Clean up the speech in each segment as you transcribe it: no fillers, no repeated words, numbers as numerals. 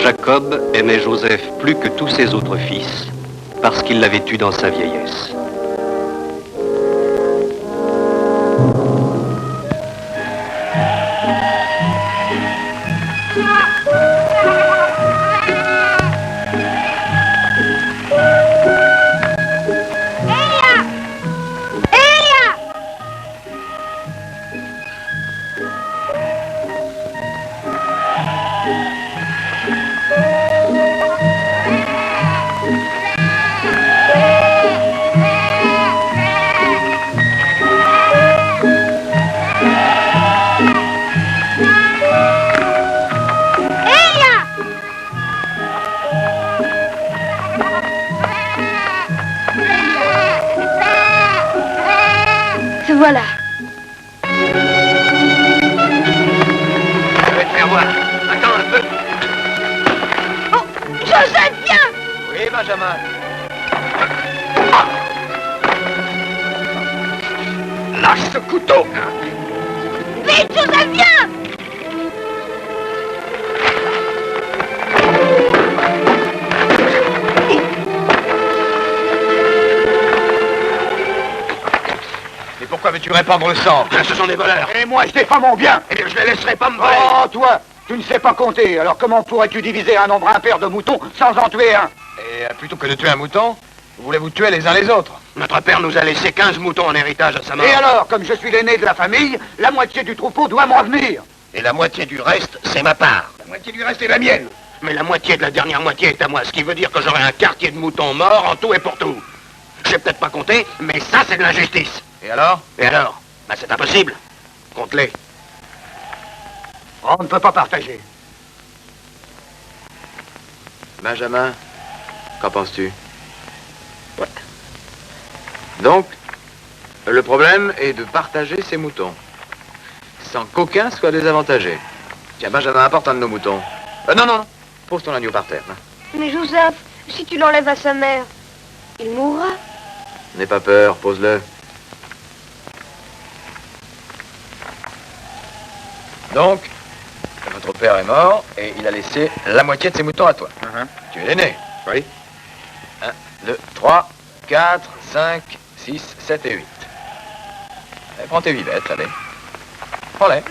Jacob aimait Joseph plus que tous ses autres fils, parce qu'il l'avait eu dans sa vieillesse. Voilà. Je vais te faire voir. Attends un peu. Oh, Joseph, viens! Oui, Benjamin. Lâche ce couteau. Vite, Joseph, viens! Pourquoi veux-tu répandre le sang? Ce sont des voleurs. Et moi, je défends mon bien. Eh bien, je ne les laisserai pas me voler. Oh, toi, tu ne sais pas compter. Alors comment pourrais-tu diviser un nombre impair de moutons sans en tuer un? Et plutôt que de tuer un mouton, vous voulez vous tuer les uns les autres. Notre père nous a laissé 15 moutons en héritage à sa mort. Et alors, comme je suis l'aîné de la famille, la moitié du troupeau doit me revenir. Et la moitié du reste, c'est ma part. La moitié du reste est la mienne. Mais la moitié de la dernière moitié est à moi, ce qui veut dire que j'aurai un quartier de moutons morts en tout et pour tout. Je sais peut-être pas compter, mais ça, c'est de l'injustice. Et alors? Et alors? Ben, c'est impossible. Compte-les. On ne peut pas partager. Benjamin, qu'en penses-tu? Ouais. Donc, le problème est de partager ces moutons, sans qu'aucun soit désavantagé. Tiens, Benjamin, apporte un de nos moutons. Non, pose ton agneau par terre. Hein. Mais Joseph, si tu l'enlèves à sa mère, il mourra. N'aie pas peur, pose-le. Donc, votre père est mort et il a laissé la moitié de ses moutons à toi. Tu es l'aîné. Oui. 1, 2, 3, 4, 5, 6, 7 et 8. Allez, prends tes vivettes, allez. Prends-les.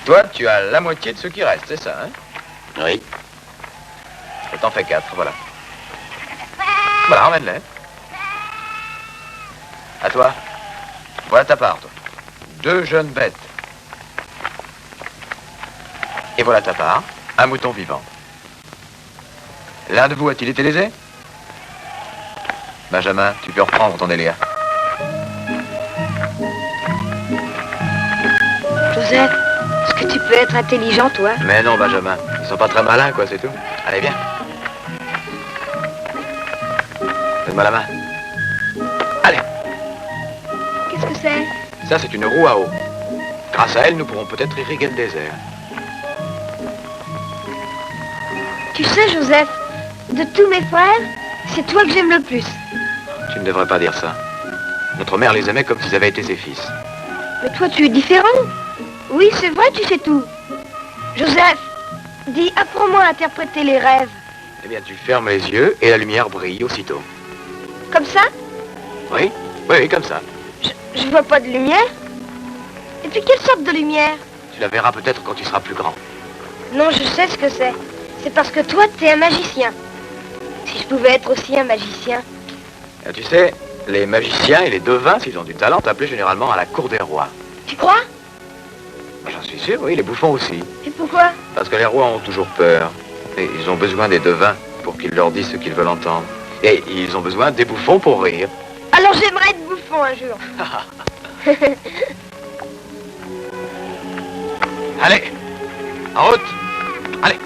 Toi, tu as la moitié de ce qui reste, c'est ça, hein? Oui. Et t'en fais 4, voilà. Voilà, emmène-les. À toi. Voilà ta part, toi. 2 jeunes bêtes. Et voilà ta part. Un mouton vivant. L'un de vous a-t-il été lésé? Benjamin, tu peux reprendre ton délire. Joseph, est-ce que tu peux être intelligent, toi? Mais non, Benjamin. Ils sont pas très malins, quoi, c'est tout. Allez, viens. Donne-moi la main. Allez. Qu'est-ce que c'est? Ça, c'est une roue à eau. Grâce à elle, nous pourrons peut-être irriguer le désert. Tu sais, Joseph, de tous mes frères, c'est toi que j'aime le plus. Tu ne devrais pas dire ça. Notre mère les aimait comme s'ils avaient été ses fils. Mais toi, tu es différent. Oui, c'est vrai, tu sais tout. Joseph, dis, apprends-moi à interpréter les rêves. Eh bien, tu fermes les yeux et la lumière brille aussitôt. Comme ça? Oui, oui, comme ça. Je vois pas de lumière. Et puis, quelle sorte de lumière? Tu la verras peut-être quand tu seras plus grand. Non, je sais ce que c'est. C'est parce que toi, t'es un magicien. Si je pouvais être aussi un magicien. Tu sais, les magiciens et les devins, s'ils ont du talent, t'appelaient généralement à la cour des rois. Tu crois? J'en suis sûr, oui, les bouffons aussi. Et pourquoi? Parce que les rois ont toujours peur. Et ils ont besoin des devins pour qu'ils leur disent ce qu'ils veulent entendre. Et ils ont besoin des bouffons pour rire. Alors j'aimerais être bouffon un jour. Allez, en route. Allez.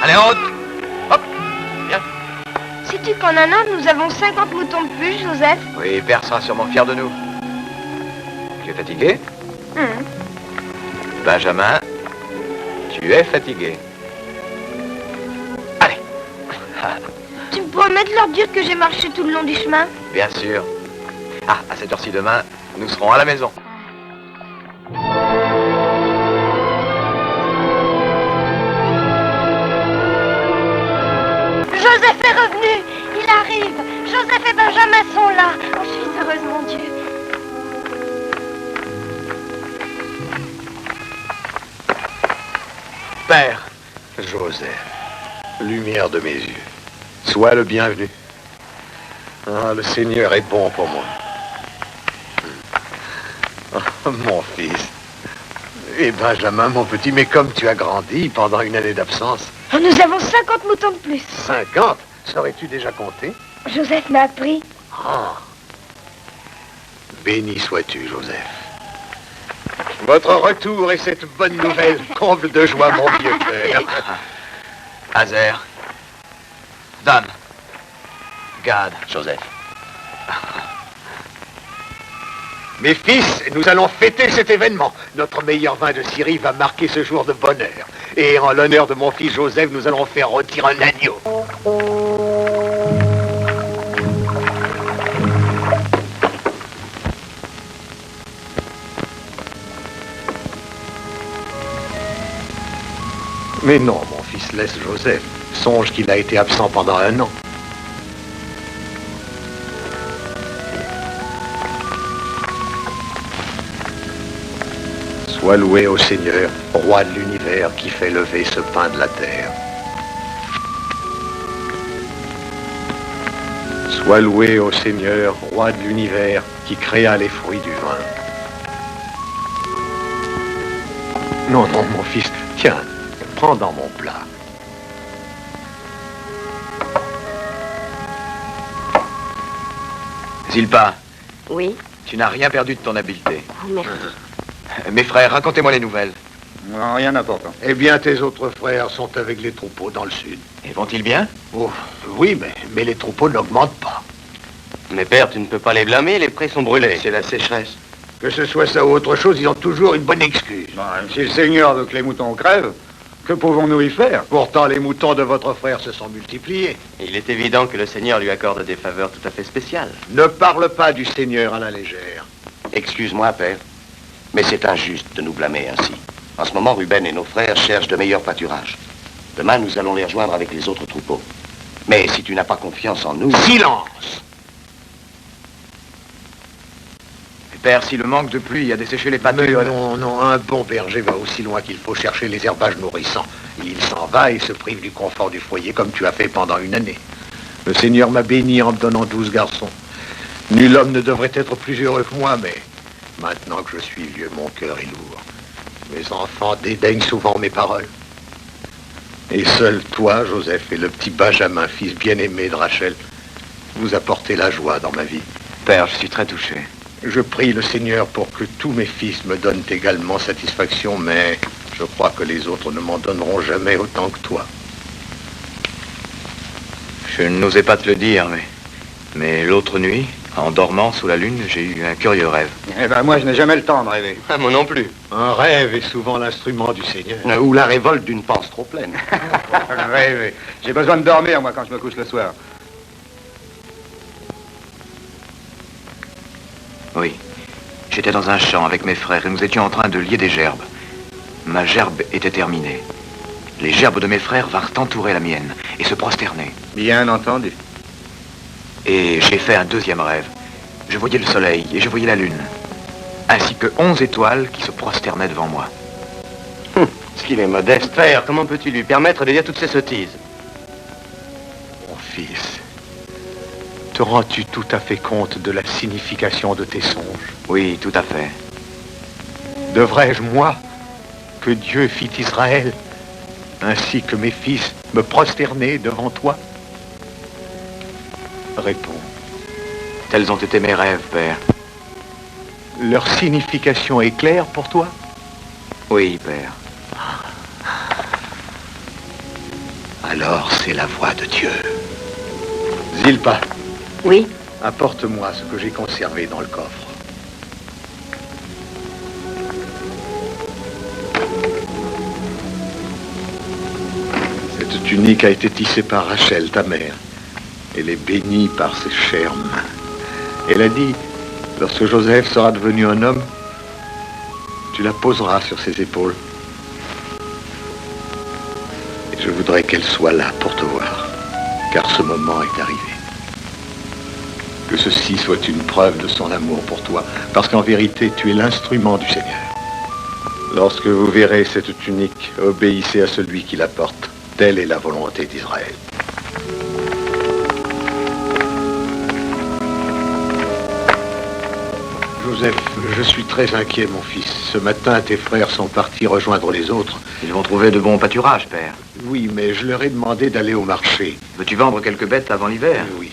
Allez, en route. Hop, viens. Sais-tu qu'en un an, nous avons 50 moutons de plus, Joseph? Oui, père sera sûrement fier de nous. Tu es fatigué? Benjamin, tu es fatigué. Allez. Tu me promets de leur dire que j'ai marché tout le long du chemin? Bien sûr. Ah, à cette heure-ci demain, nous serons à la maison. Benjamin sont là. Oh, je suis heureuse, mon Dieu. Père. Joseph, lumière de mes yeux, sois le bienvenu. Ah, le Seigneur est bon pour moi. Oh, mon fils. Et Benjamin, mon petit, mais comme tu as grandi pendant une année d'absence. Oh, nous avons 50 moutons de plus. 50? Saurais-tu déjà compter? Joseph m'a appris. Ah. Béni sois-tu, Joseph. Votre retour et cette bonne nouvelle comble de joie mon vieux père. Hazer. Dan. Gad. Joseph. Mes fils, nous allons fêter cet événement. Notre meilleur vin de Syrie va marquer ce jour de bonheur. Et en l'honneur de mon fils Joseph, nous allons faire rôtir un agneau. Mais non, mon fils, laisse Joseph. Songe qu'il a été absent pendant 1 an. Sois loué au Seigneur, roi de l'univers qui fait lever ce pain de la terre. Sois loué au Seigneur, roi de l'univers qui créa les fruits du vin. Non, non, mon fils, tiens, prends dans mon plat. Zilpa, Oui. tu n'as rien perdu de ton habileté. Oh, merci. Mes frères, racontez-moi les nouvelles. Non, rien d'important. Eh bien, tes autres frères sont avec les troupeaux dans le sud. Et vont-ils bien? Oh, oui, mais les troupeaux n'augmentent pas. Mais père, tu ne peux pas les blâmer, les prés sont brûlés. C'est la sécheresse. Que ce soit ça ou autre chose, ils ont toujours une bonne excuse. Si le Seigneur veut que les moutons crèvent, que pouvons-nous y faire? Pourtant, les moutons de votre frère se sont multipliés. Il est évident que le Seigneur lui accorde des faveurs tout à fait spéciales. Ne parle pas du Seigneur à la légère. Excuse-moi, père, mais c'est injuste de nous blâmer ainsi. En ce moment, Ruben et nos frères cherchent de meilleurs pâturages. Demain, nous allons les rejoindre avec les autres troupeaux. Mais si tu n'as pas confiance en nous... Silence! Père, si le manque de pluie a desséché les Mais pâtures... non, non, un bon berger va aussi loin qu'il faut chercher les herbages nourrissants. Il s'en va et se prive du confort du foyer comme tu as fait pendant 1 année. Le Seigneur m'a béni en me donnant 12 garçons. Nul homme ne devrait être plus heureux que moi, mais maintenant que je suis vieux, mon cœur est lourd. Mes enfants dédaignent souvent mes paroles. Et seul toi, Joseph, et le petit Benjamin, fils bien-aimé de Rachel, vous apportez la joie dans ma vie. Père, je suis très touché. Je prie le Seigneur pour que tous mes fils me donnent également satisfaction, mais je crois que les autres ne m'en donneront jamais autant que toi. Je n'osais pas te le dire, mais l'autre nuit, en dormant sous la lune, j'ai eu un curieux rêve. Eh ben, moi, je n'ai jamais le temps de rêver. Ah, moi non plus. Un rêve est souvent l'instrument du Seigneur. Ou la révolte d'une panse trop pleine. Rêver. J'ai besoin de dormir, moi, quand je me couche le soir. Oui. J'étais dans un champ avec mes frères et nous étions en train de lier des gerbes. Ma gerbe était terminée. Les gerbes de mes frères vinrent entourer la mienne et se prosterner. Bien entendu. Et j'ai fait un deuxième rêve. Je voyais le soleil et je voyais la lune, ainsi que 11 étoiles qui se prosternaient devant moi. Ce qu'il est modeste. Père, comment peux-tu lui permettre de dire toutes ces sottises? Mon fils, te rends-tu tout à fait compte de la signification de tes songes? Oui, tout à fait. Devrais-je, moi, que Dieu fit Israël, ainsi que mes fils, me prosterner devant toi? Réponds. Tels ont été mes rêves, Père. Leur signification est claire pour toi? Oui, Père. Alors c'est la voix de Dieu. Zilpa, Oui. apporte-moi ce que j'ai conservé dans le coffre. Cette tunique a été tissée par Rachel, ta mère. Elle est bénie par ses chères mains. Elle a dit, lorsque Joseph sera devenu un homme, tu la poseras sur ses épaules. Et je voudrais qu'elle soit là pour te voir, car ce moment est arrivé. Que ceci soit une preuve de son amour pour toi, parce qu'en vérité, tu es l'instrument du Seigneur. Lorsque vous verrez cette tunique, obéissez à celui qui la porte. Telle est la volonté d'Israël. Joseph, je suis très inquiet, mon fils. Ce matin, tes frères sont partis rejoindre les autres. Ils vont trouver de bons pâturages, père. Oui, mais je leur ai demandé d'aller au marché. Veux-tu vendre quelques bêtes avant l'hiver? Oui.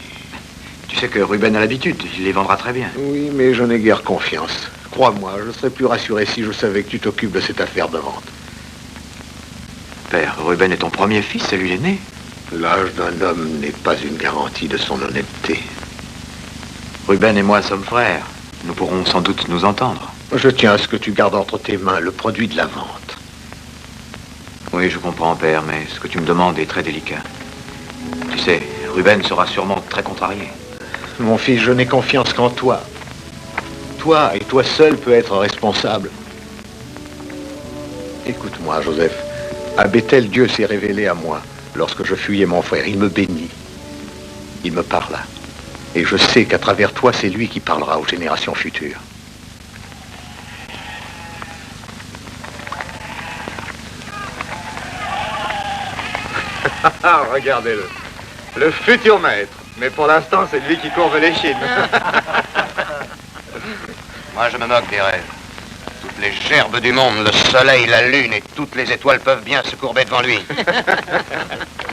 Tu sais que Ruben a l'habitude, il les vendra très bien. Oui, mais je n'ai guère confiance. Crois-moi, je serais plus rassuré si je savais que tu t'occupes de cette affaire de vente. Père, Ruben est ton premier fils, c'est lui l'aîné. L'âge d'un homme n'est pas une garantie de son honnêteté. Ruben et moi sommes frères. Nous pourrons sans doute nous entendre. Je tiens à ce que tu gardes entre tes mains le produit de la vente. Oui, je comprends, père, mais ce que tu me demandes est très délicat. Tu sais, Ruben sera sûrement très contrarié. Mon fils, je n'ai confiance qu'en toi. Toi et toi seul peux être responsable. Écoute-moi, Joseph. À Bethel, Dieu s'est révélé à moi. Lorsque je fuyais mon frère, il me bénit. Il me parla. Et je sais qu'à travers toi, c'est lui qui parlera aux générations futures. Regardez-le. Le futur maître. Mais pour l'instant, c'est lui qui courbe les chines. Moi, je me moque des rêves. Toutes les gerbes du monde, le soleil, la lune et toutes les étoiles peuvent bien se courber devant lui.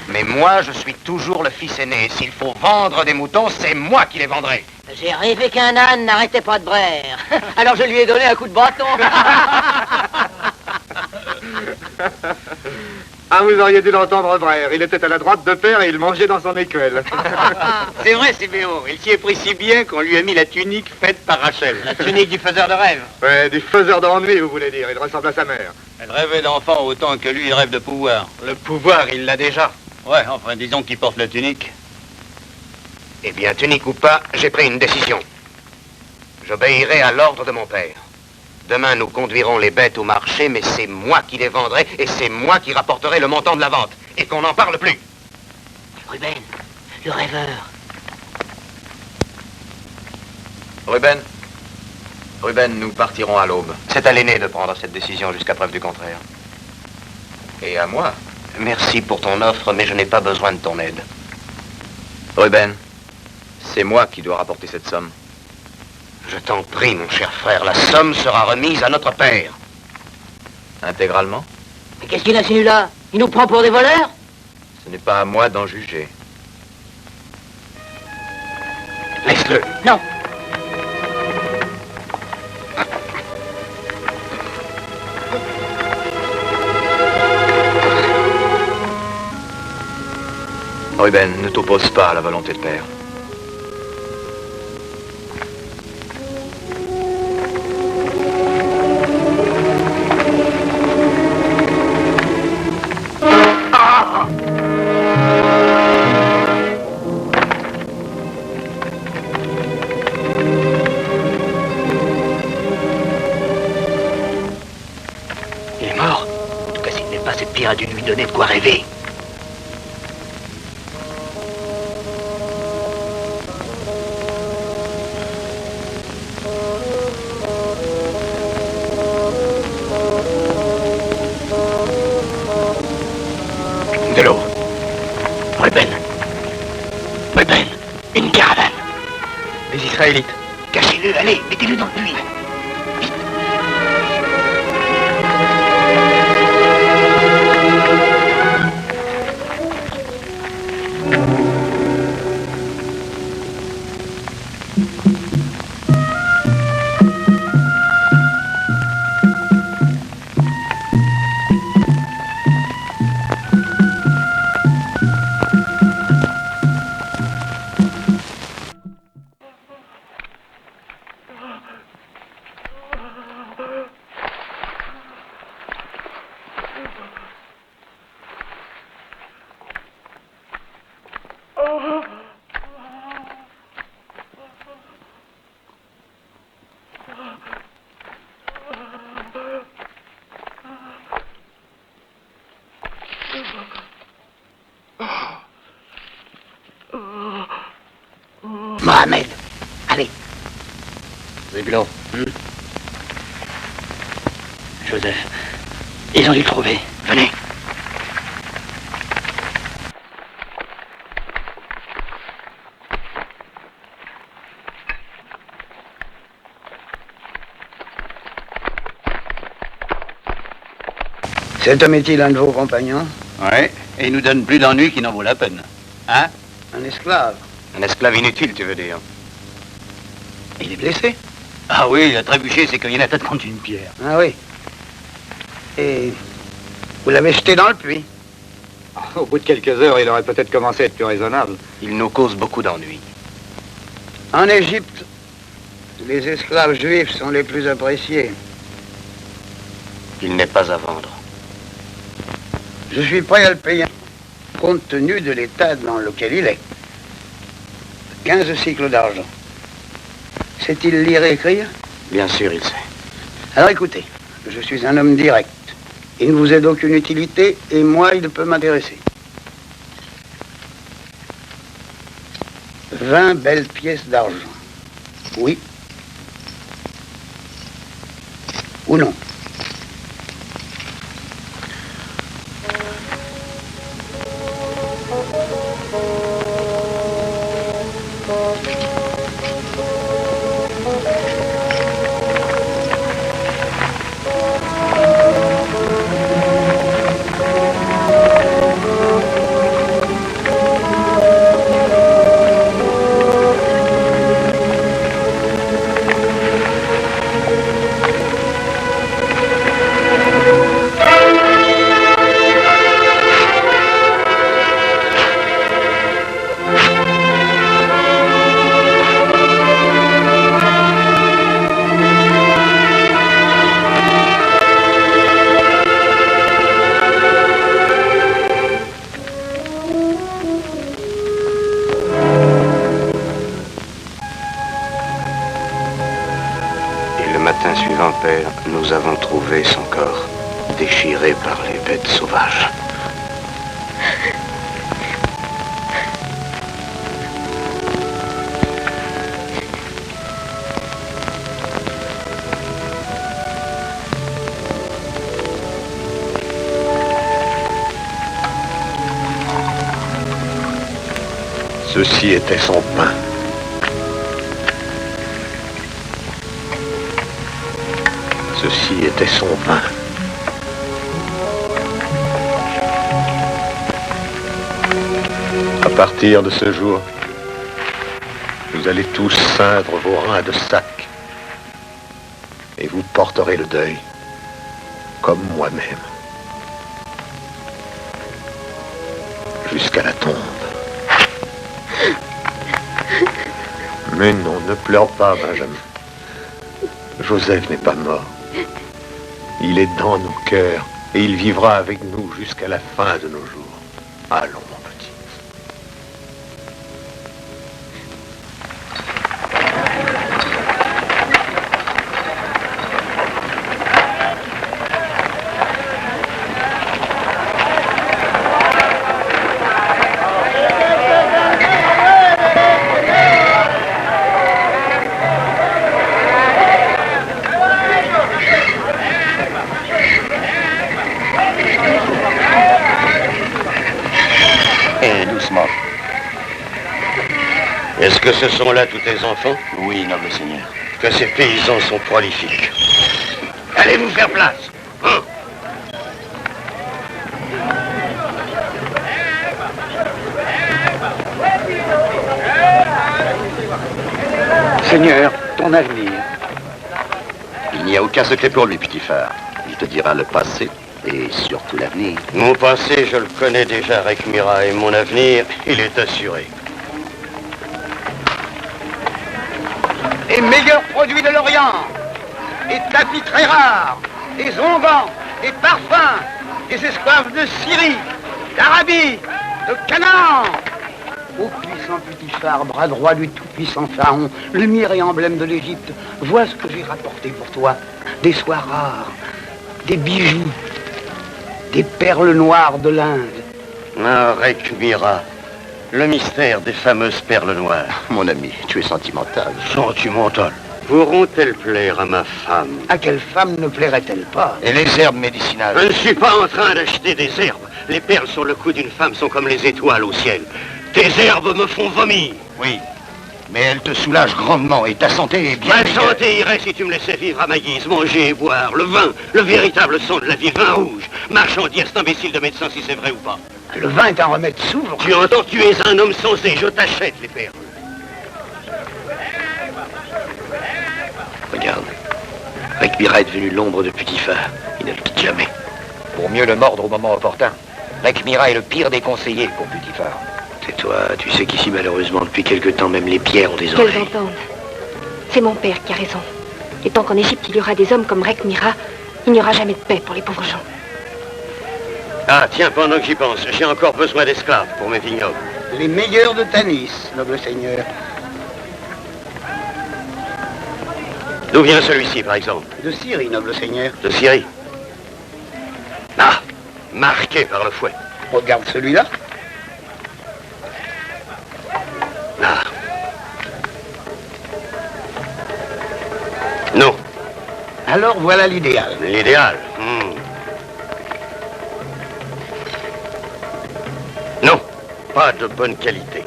Mais moi, je suis toujours le fils aîné. S'il faut vendre des moutons, c'est moi qui les vendrai. J'ai rêvé qu'un âne n'arrêtait pas de braire. Alors je lui ai donné un coup de bâton. Ah, vous auriez dû l'entendre braire. Il était à la droite de père et il mangeait dans son écuelle. C'est vrai, Sébéo. Il s'y est pris si bien qu'on lui a mis la tunique faite par Rachel. La tunique du faiseur de rêve. Ouais, du faiseur d'ennui, vous voulez dire. Il ressemble à sa mère. Elle rêvait d'enfant autant que lui, il rêve de pouvoir. Le pouvoir, il l'a déjà. Ouais, enfin, disons qu'il porte la tunique. Eh bien, tunique ou pas, j'ai pris une décision. J'obéirai à l'ordre de mon père. Demain, nous conduirons les bêtes au marché, mais c'est moi qui les vendrai et c'est moi qui rapporterai le montant de la vente. Et qu'on n'en parle plus. Ruben, le rêveur. Ruben, nous partirons à l'aube. C'est à l'aîné de prendre cette décision jusqu'à preuve du contraire. Et à moi. Merci pour ton offre, mais je n'ai pas besoin de ton aide. Ruben, c'est moi qui dois rapporter cette somme. Je t'en prie, mon cher frère, la somme sera remise à notre père. Intégralement? Mais qu'est-ce qu'il a celui-là? Il nous prend pour des voleurs? Ce n'est pas à moi d'en juger. Laisse-le. Non. Ruben, ne t'oppose pas à la volonté de père. Il est mort. En tout cas, s'il n'est pas, cette pierre a dû lui donner de quoi rêver. De l'eau. Ruben. Ruben. Une caravane. Les Israélites. Cachez-le, allez, mettez-le dans le puits. Vite. Mohamed, Zébulon. Joseph, ils ont dû le trouver. Venez. Cet homme est-il un de vos compagnons? Ouais, et il nous donne plus d'ennuis qui n'en vaut la peine. Hein? Un esclave? Un esclave inutile, tu veux dire? Il est blessé? Ah oui, il a trébuché, c'est cogné la tête contre une pierre. Ah oui. Et vous l'avez jeté dans le puits? Au bout de quelques heures, il aurait peut-être commencé à être plus raisonnable. Il nous cause beaucoup d'ennuis. En Égypte, les esclaves juifs sont les plus appréciés. Il n'est pas à vendre. Je suis prêt à le payer, compte tenu de l'état dans lequel il est. 15 cycles d'argent. Sait-il lire et écrire? Bien sûr, il sait. Alors écoutez, je suis un homme direct. Il ne vous est d'aucune utilité, et moi, il peut m'intéresser. 20 belles pièces d'argent. Oui. Ou non? Nous avons trouvé son corps, déchiré par les bêtes sauvages. Ceci était son pain. Ceci était son vin. À partir de ce jour, vous allez tous ceindre vos reins de sac et vous porterez le deuil, comme moi-même, jusqu'à la tombe. Mais non, ne pleure pas, Benjamin. Joseph n'est pas mort. Il est dans nos cœurs et il vivra avec nous jusqu'à la fin de nos jours. Allons, mon petit. Est-ce que ce sont là tous tes enfants? Oui, noble seigneur. Que ces paysans sont prolifiques. Allez vous faire place. Seigneur, ton avenir. Il n'y a aucun secret pour lui, petit phare. Il te dira le passé et surtout l'avenir. Mon passé, je le connais déjà, Rekmira, et mon avenir, il est assuré. Les meilleurs produits de l'Orient, des tapis très rares, des onguents, des parfums, des esclaves de Syrie, d'Arabie, de Canaan. Ô puissant petit phare, bras droit du tout-puissant Pharaon, lumière et emblème de l'Égypte, vois ce que j'ai rapporté pour toi. Des soies rares, des bijoux, des perles noires de l'Inde. Ah, Rekmira, le mystère des fameuses perles noires. Mon ami, tu es sentimental. Sentimental. Pourront-elles plaire à ma femme? À quelle femme ne plairait-elle pas? Et les herbes médicinales? Je ne suis pas en train d'acheter des herbes. Les perles sur le cou d'une femme sont comme les étoiles au ciel. Tes herbes me font vomir. Oui, mais elles te soulagent grandement et ta santé est bien... Ma santé irait si tu me laissais vivre à ma guise, manger et boire. Le vin, le véritable sang de la vie, vin rouge. Marchand, dis à cet imbécile de médecin si c'est vrai ou pas. Le vin est un remède souverain. Tu entends, tu es un homme sensé, je t'achète les perles. Regarde, Rekmira est devenu l'ombre de Putiphar. Il ne le quitte jamais. Pour mieux le mordre au moment opportun. Rekmira est le pire des conseillers pour Putiphar. Tais-toi, tu sais qu'ici, malheureusement, depuis quelque temps, même les pierres ont des oreilles. Qu'elles entendent. C'est mon père qui a raison. Et tant qu'en Égypte, il y aura des hommes comme Rekmira, il n'y aura jamais de paix pour les pauvres gens. Ah, tiens, pendant que j'y pense, j'ai encore besoin d'esclaves pour mes vignobles. Les meilleurs de Tanis, noble seigneur. D'où vient celui-ci, par exemple? De Syrie, noble seigneur. De Syrie. Ah, marqué par le fouet. Regarde celui-là. Ah. Non. Alors voilà l'idéal. L'idéal. Non, pas de bonne qualité.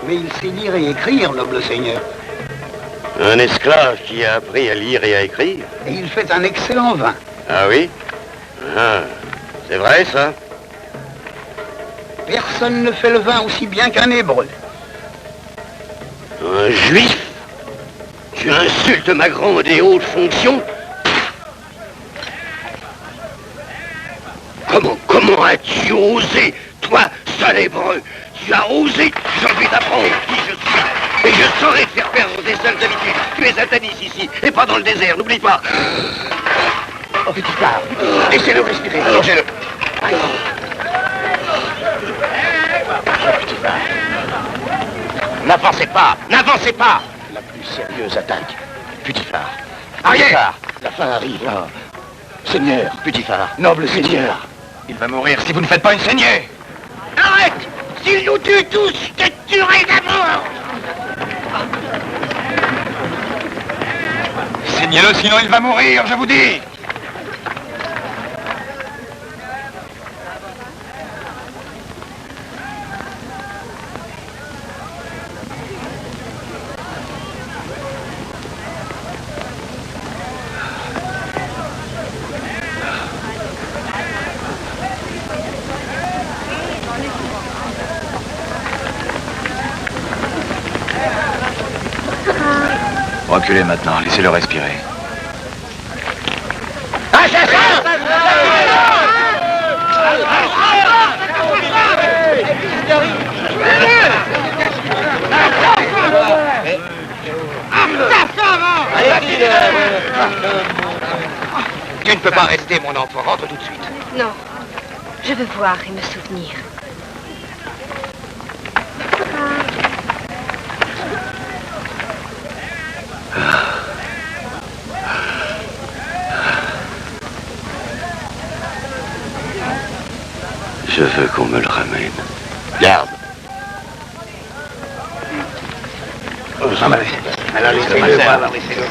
Mais il sait lire et écrire, noble seigneur. Un esclave qui a appris à lire et à écrire? Et il fait un excellent vin. Ah oui? Ah, c'est vrai, ça? Personne ne fait le vin aussi bien qu'un hébreu. Un juif? Tu insultes ma grande et haute fonction? Comment as-tu osé, toi, sale hébreu? Tu as osé? Je vais t'apprendre qui je suis. Et je saurai te faire perdre tes seules habitudes. Tu es à Tanis ici, et pas dans le désert, n'oublie pas. Oh, petit part. Laissez-le respirer. Allongez-le. Petit part. N'avancez pas. N'avancez pas. La plus sérieuse attaque. Putiphar. Putiphar. La fin arrive. Ah. Seigneur. Putiphar. Noble seigneur. Il va mourir si vous ne faites pas une saignée. Arrête! S'il nous tue tous, je te tuerai d'abord! Saignez-le, sinon il va mourir, je vous dis. Reculez maintenant, laissez-le respirer. Tu ne peux pas rester, mon enfant. Rentre tout de suite. Non. Je veux voir et me souvenir. Je veux qu'on me le ramène. Garde. Alors laissez-le. Laissez-le.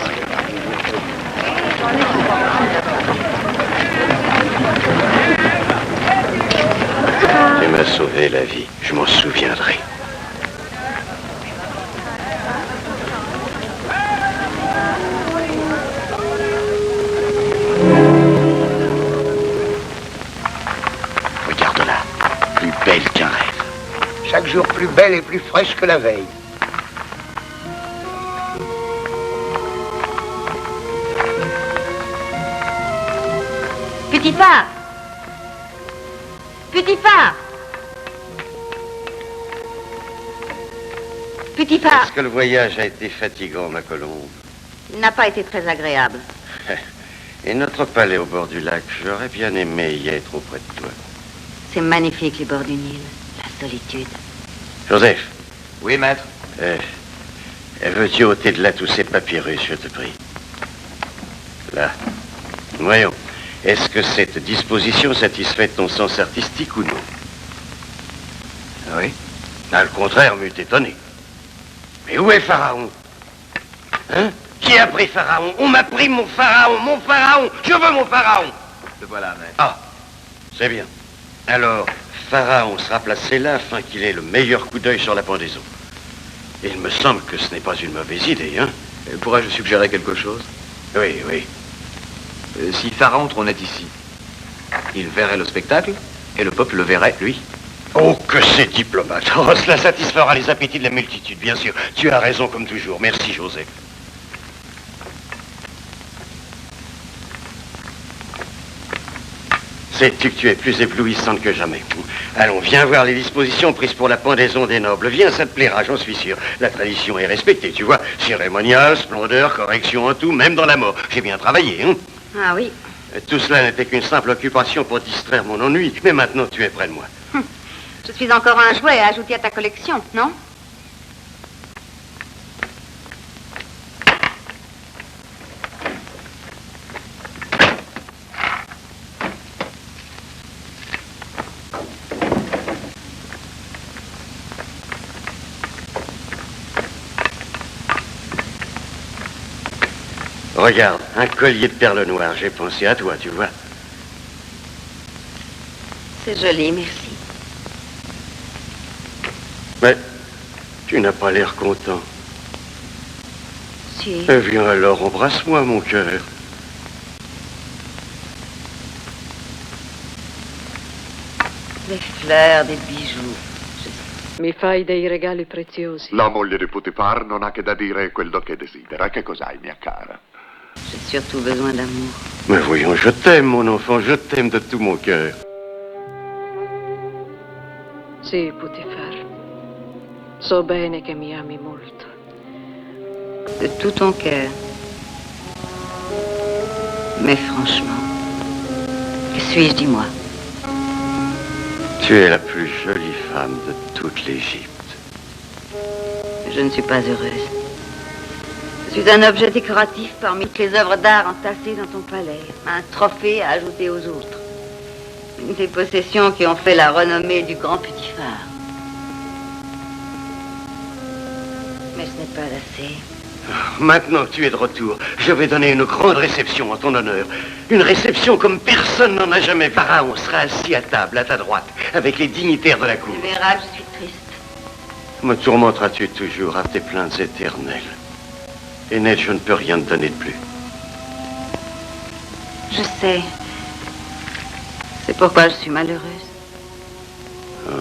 Tu m'as sauvé la vie, je m'en souviendrai. Regarde-la, plus belle qu'un rêve. Chaque jour plus belle et plus fraîche que la veille. Putiphar! Putiphar! Putiphar! Est-ce que le voyage a été fatigant, ma colombe? Il n'a pas été très agréable. Et notre palais au bord du lac, j'aurais bien aimé y être auprès de toi. C'est magnifique, les bords du Nil. La solitude. Joseph. Oui, maître. Veux-tu ôter de là tous ces papyrus, je te prie? Là. Voyons. Est-ce que cette disposition satisfait ton sens artistique ou non? Oui. Ah, le contraire m'eût étonné. Mais où est Pharaon? Hein? Qui a pris Pharaon? On m'a pris mon Pharaon, mon Pharaon. Je veux mon Pharaon. Le voilà, maître. Ah, c'est bien. Alors, Pharaon sera placé là afin qu'il ait le meilleur coup d'œil sur la pendaison. Il me semble que ce n'est pas une mauvaise idée, hein? Pourrais-je suggérer quelque chose? Oui, oui. Si Pharaon trônait ici, il verrait le spectacle et le peuple le verrait, lui. Oh, que c'est diplomate. Oh, cela satisfera les appétits de la multitude, bien sûr. Tu as raison comme toujours. Merci, Joseph. Sais-tu que tu es plus éblouissante que jamais? Allons, viens voir les dispositions prises pour la pendaison des nobles. Viens, ça te plaira, j'en suis sûr. La tradition est respectée, tu vois. Cérémonial, splendeur, correction en tout, même dans la mort. J'ai bien travaillé, hein? Ah oui. Tout cela n'était qu'une simple occupation pour distraire mon ennui. Mais maintenant, tu es près de moi. Je suis encore un jouet à ajouter à ta collection, non? Regarde, un collier de perles noires. J'ai pensé à toi, tu vois. C'est joli, merci. Mais tu n'as pas l'air content. Si. Eh bien alors, embrasse-moi, mon cœur. Des fleurs, des bijoux. Mi fai dei regali preziosi. La moglie di Potifar non ha che da dire quello che desidera. Che cos'hai, mia cara? J'ai surtout besoin d'amour. Mais voyons, je t'aime, mon enfant. Je t'aime de tout mon cœur. Sì, Potifar. So bene che mi ami molto. De tout ton cœur. Mais franchement, que suis-je, dis-moi? Tu es la plus jolie femme de toute l'Égypte. Je ne suis pas heureuse. Je suis un objet décoratif parmi toutes les œuvres d'art entassées dans ton palais. Un trophée à ajouter aux autres. Une des possessions qui ont fait la renommée du grand Potifar. Mais ce n'est pas assez. Maintenant que tu es de retour, je vais donner une grande réception en ton honneur. Une réception comme personne n'en a jamais vu. Pharaon sera assis à table, à ta droite, avec les dignitaires de la cour. Tu verras que je suis triste. Me tourmenteras-tu toujours à tes plaintes éternelles? Et Ned, je ne peux rien te donner de plus. Je sais. C'est pourquoi je suis malheureuse. Ah.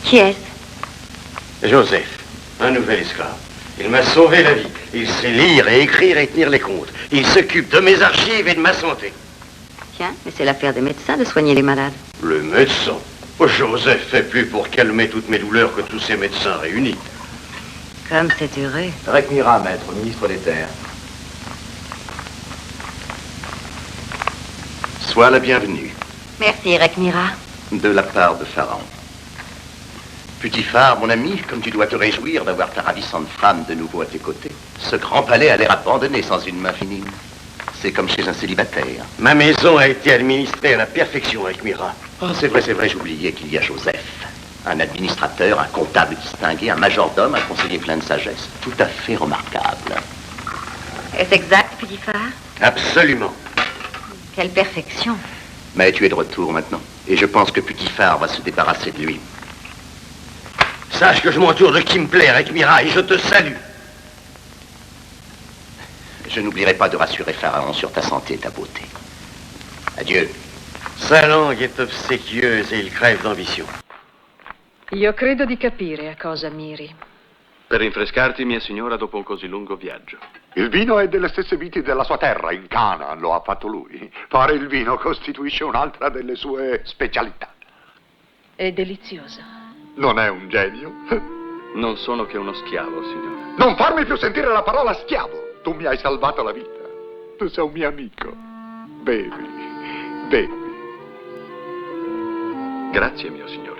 Qui est-ce? Joseph, un nouvel esclave. Il m'a sauvé la vie. Il sait lire et écrire et tenir les comptes. Il s'occupe de mes archives et de ma santé. Tiens, mais c'est l'affaire des médecins de soigner les malades. Le médecin? Oh, Joseph fait plus pour calmer toutes mes douleurs que tous ces médecins réunis. Comme c'est heureux. Rekmira, maître, ministre des Terres. Sois la bienvenue. Merci, Rekmira. De la part de Pharaon. Potifar, mon ami, comme tu dois te réjouir d'avoir ta ravissante femme de nouveau à tes côtés. Ce grand palais a l'air abandonné sans une main féminine. C'est comme chez un célibataire. Ma maison a été administrée à la perfection avec Mira. Oh, c'est vrai, j'oubliais qu'il y a Joseph. Un administrateur, un comptable distingué, un majordome, un conseiller plein de sagesse. Tout à fait remarquable. Est-ce exact, Potifar? Absolument. Quelle perfection. Mais tu es de retour maintenant. Et je pense que Potifar va se débarrasser de lui. Sache que je m'entoure de qui me plaît avec Mira et je te salue. Je n'oublierai pas de rassurer Pharaon sur ta santé et ta beauté. Adieu. Sa langue est obséquieuse et il crève d'ambition. Io credo di capire a cosa miri. Per rinfrescarti, mia signora, dopo un così lungo viaggio. Il vino è delle stesse viti della sua terra, in Canaan, lo ha fatto lui. Fare il vino costituisce un'altra delle sue specialità. È deliziosa. Non è un genio? Non sono che uno schiavo, signore. Non farmi più sentire la parola schiavo. Tu mi hai salvato la vita. Tu sei un mio amico. Bevi, bevi. Grazie, mio signore.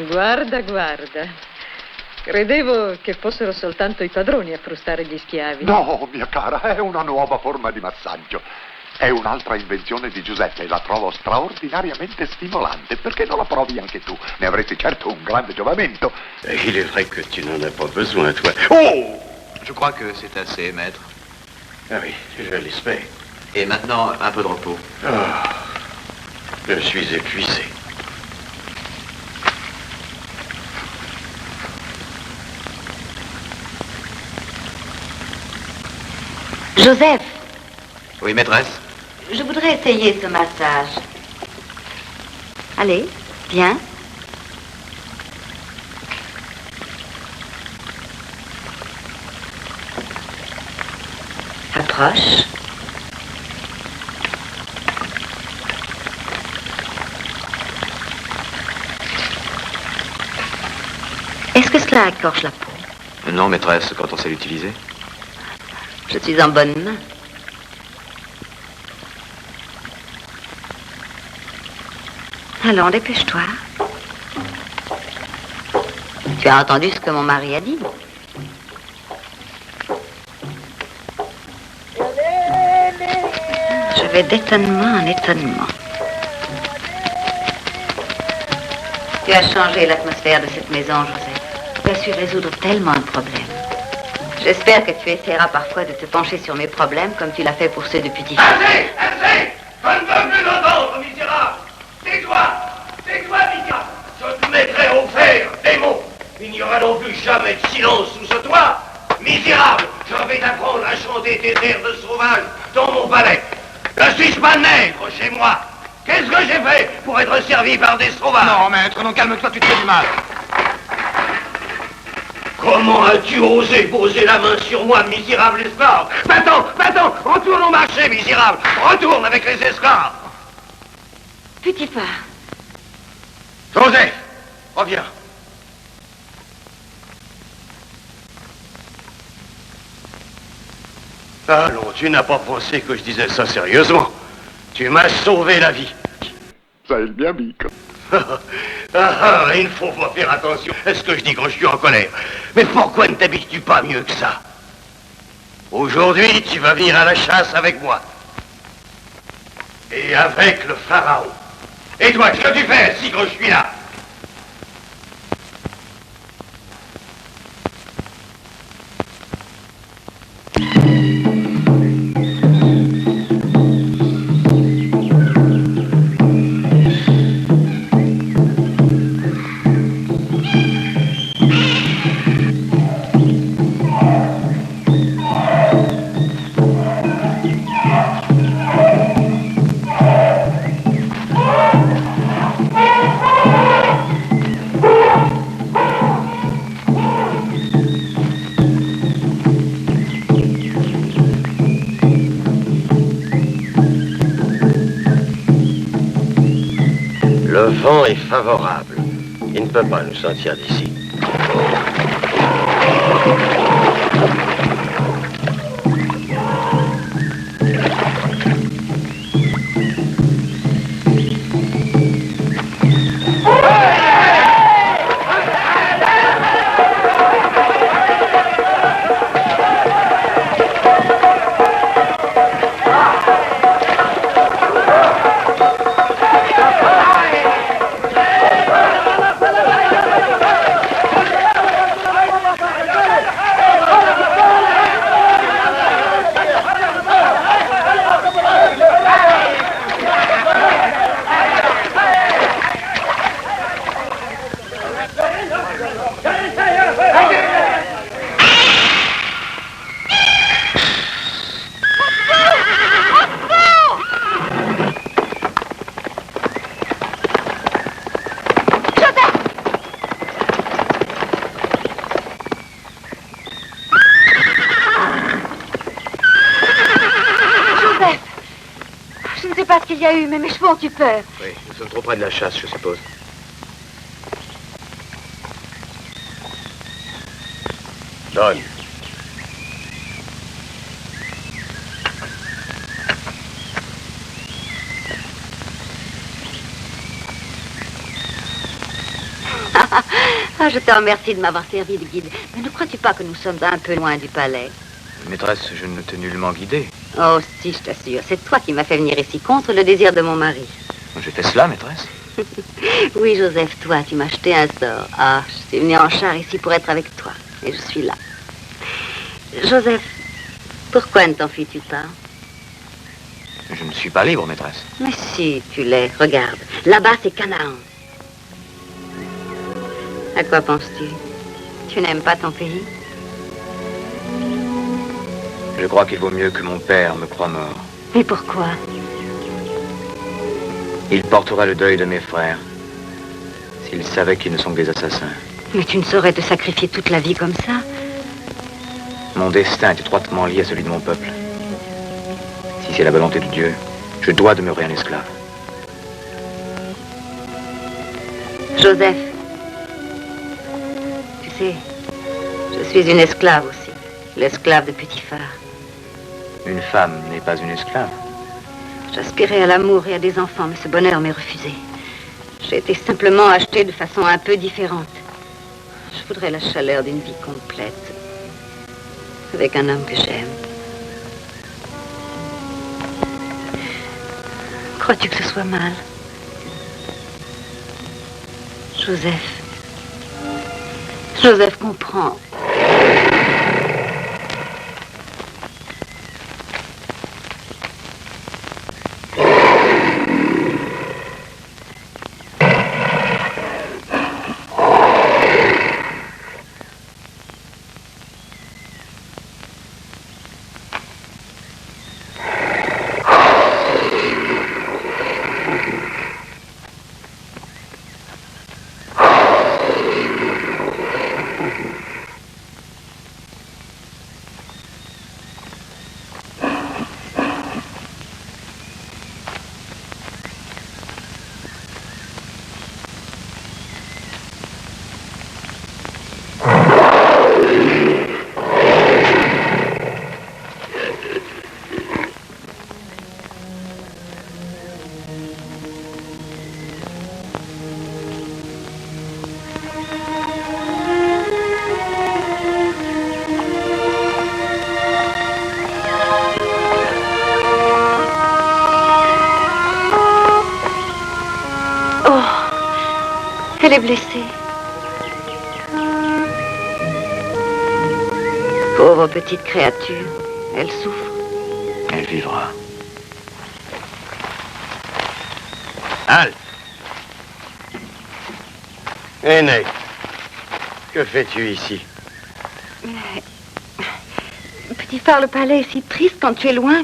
Guarda, guarda. Credevo che fossero soltanto i padroni a frustare gli schiavi. No, mia cara, è una nuova forma di massaggio. È un'altra invenzione di Giuseppe e la trovo straordinariamente stimolante. Perché non la provi anche tu? Ne avresti certo un grande giovamento. Il est vrai que tu n'en as pas besoin, toi. Oh! Je crois que c'est assez, maître. Ah oui, je l'espère. Et maintenant, un peu de repos. Ah, je suis épuisé. Joseph, Oui, maîtresse? je voudrais essayer ce massage. Allez, viens. Approche. Est-ce que cela écorche la peau? Non, maîtresse, quand on sait l'utiliser. Je suis en bonne main. Allons, dépêche-toi. Tu as entendu ce que mon mari a dit? Je vais d'étonnement en étonnement. Tu as changé l'atmosphère de cette maison, Joseph. Tu as su résoudre tellement de problèmes. J'espère que tu essaieras parfois de te pencher sur mes problèmes comme tu l'as fait pour ceux de Putifer. Assez! Assez! Je ne veux plus l'entendre, misérable! Tais-toi! Tais-toi, Mika! Je te mettrai au fer, démon! Il n'y aura non plus jamais de silence sous ce toit! Misérable! Je vais t'apprendre à chanter tes airs de sauvage dans mon palais! Je suis pas nègre chez moi! Qu'est-ce que j'ai fait pour être servi par des sauvages? Non, maître, non, calme-toi, tu te fais du mal. Comment as-tu osé poser la main sur moi, misérable esclave? Va-t'en, va-t'en, retourne au marché, misérable! Retourne avec les esclaves! Putifer. Joseph, reviens. Allons, tu n'as pas pensé que je disais ça sérieusement. Tu m'as sauvé la vie. Ça est bien, Mika. Il faut pas faire attention à ce que je dis quand je suis en colère. Mais pourquoi ne t'habitues pas mieux que ça? Aujourd'hui, tu vas venir à la chasse avec moi. Et avec le pharaon. Et toi, qu'est-ce que tu fais si quand je suis là? Le vent est favorable. Il ne peut pas nous sortir d'ici. Il y a eu, mais mes chevaux ont eu peur. Oui, nous sommes trop près de la chasse, je suppose. Donne. Ah, je te remercie de m'avoir servi de guide. Mais ne crois-tu pas que nous sommes un peu loin du palais? Maîtresse, je ne t'ai nullement guidé. Oh, si, je t'assure. C'est toi qui m'as fait venir ici contre le désir de mon mari. J'ai fait cela, maîtresse. Oui, Joseph, toi, tu m'as acheté un sort. Ah, je suis venue en char ici pour être avec toi. Et je suis là. Joseph, pourquoi ne t'enfuis-tu pas? Je ne suis pas libre, maîtresse. Mais si, tu l'es. Regarde. Là-bas, c'est Canaan. À quoi penses-tu? Tu n'aimes pas ton pays? Je crois qu'il vaut mieux que mon père me croie mort. Mais pourquoi? Il portera le deuil de mes frères s'il savait qu'ils ne sont que des assassins. Mais tu ne saurais te sacrifier toute la vie comme ça. Mon destin est étroitement lié à celui de mon peuple. Si c'est la volonté de Dieu, je dois demeurer un esclave. Joseph, tu sais, je suis une esclave aussi. L'esclave de Potiphar. Une femme n'est pas une esclave. J'aspirais à l'amour et à des enfants, mais ce bonheur m'est refusé. J'ai été simplement achetée de façon un peu différente. Je voudrais la chaleur d'une vie complète. Avec un homme que j'aime. Crois-tu que ce soit mal? Joseph. Joseph comprend. Elle est blessée. Pauvre petite créature. Elle souffre. Elle vivra. Halte. Aîné, que fais-tu ici? Potiphar, le palais est si triste quand tu es loin.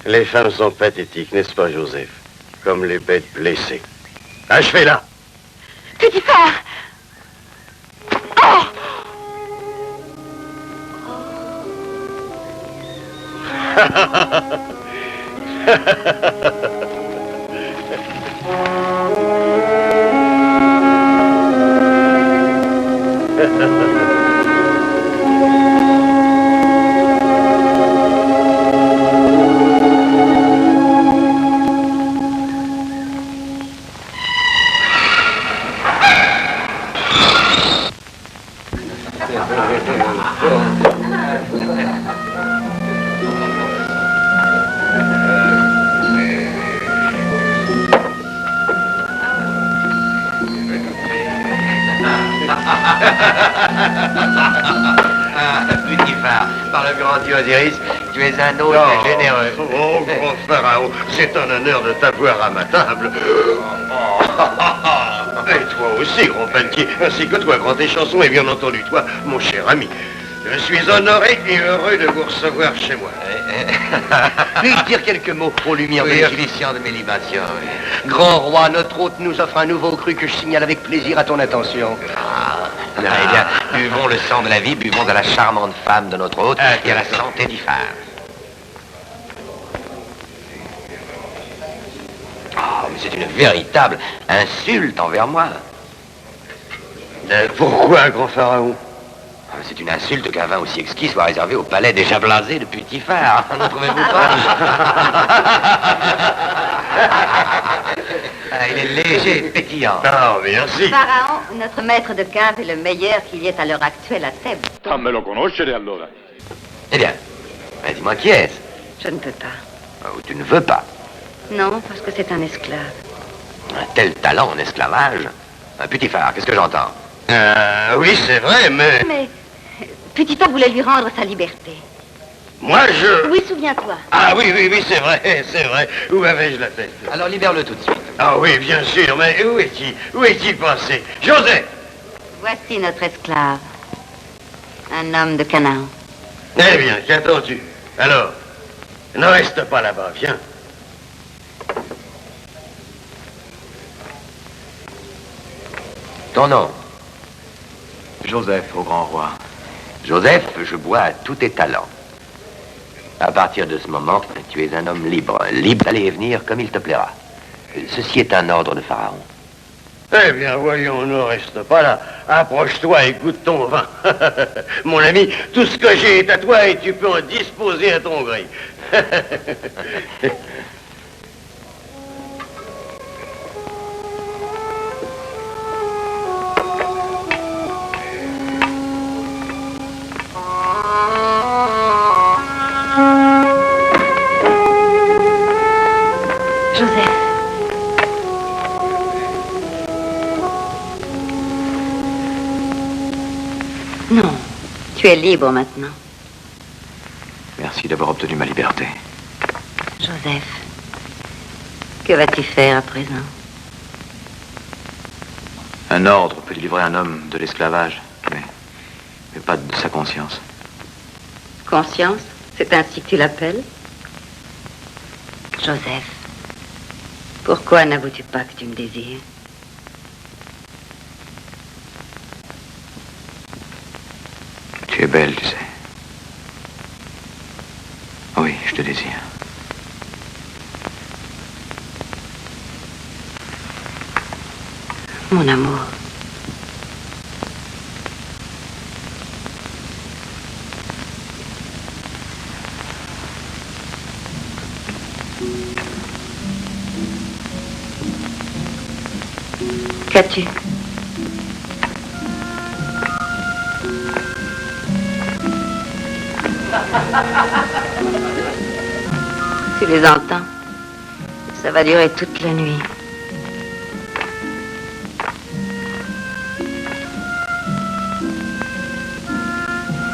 Les femmes sont pathétiques, n'est-ce pas, Joseph? Comme les bêtes blessées. Achevez-la! Potiphar! Oh! Potiphar, par le grand dieu Osiris, tu es un hôte généreux. Oh, grand pharaon, c'est un honneur de t'avoir à ma table. Et toi aussi, grand panier, ainsi que toi, grand échanson, et bien entendu toi, mon cher ami. Je suis honoré et heureux de vous recevoir chez moi. Puis-je dire quelques mots aux lumières bénéficiant de mes libations? Grand roi, notre hôte nous offre un nouveau cru que je signale avec plaisir à ton attention. Eh bien, buvons le sang de la vie, buvons à la charmante femme de notre hôte et à la santé d'Iphar. Oh, mais c'est une véritable insulte envers moi. Pourquoi, grand pharaon? C'est une insulte qu'un vin aussi exquis soit réservé au palais déjà blasé de Potiphar. Ne trouvez-vous pas? Ah, il est léger, pétillant. Ah, merci. Pharaon, notre maître de cave est le meilleur qu'il y ait à l'heure actuelle à Thèbes. Fammelo conoscere allora. Eh bien, dis-moi qui est-ce? Je ne peux pas. Ou tu ne veux pas? Non, parce que c'est un esclave. Un tel talent en esclavage? Un petit phare, qu'est-ce que j'entends? Oui, c'est vrai, mais... Mais Putiphar voulait lui rendre sa liberté. Moi, je... Oui, souviens-toi. Ah oui, c'est vrai, c'est vrai. Où avais-je la tête? Alors libère-le tout de suite. Ah oui, bien sûr, mais où est-il passé? Joseph! Voici notre esclave. Un homme de Canaan. Eh bien, qu'attends-tu? Alors, ne reste pas là-bas, viens. Ton nom? Joseph, au grand roi. Joseph, je bois à tous tes talents. À partir de ce moment, tu es un homme libre. Libre d'aller et venir comme il te plaira. Ceci est un ordre de Pharaon. Eh bien, voyons, ne reste pas là. Approche-toi et goûte ton vin. Mon ami, tout ce que j'ai est à toi et tu peux en disposer à ton gré. Joseph. Non, tu es libre maintenant. Merci d'avoir obtenu ma liberté. Joseph, que vas-tu faire à présent? Un ordre peut délivrer un homme de l'esclavage, mais pas de sa conscience. Conscience, c'est ainsi que tu l'appelles? Joseph, pourquoi n'avoues-tu pas que tu me désires? Tu es belle, tu sais. Oui, je te désire. Mon amour. Qu'as-tu? Tu les entends? Ça va durer toute la nuit.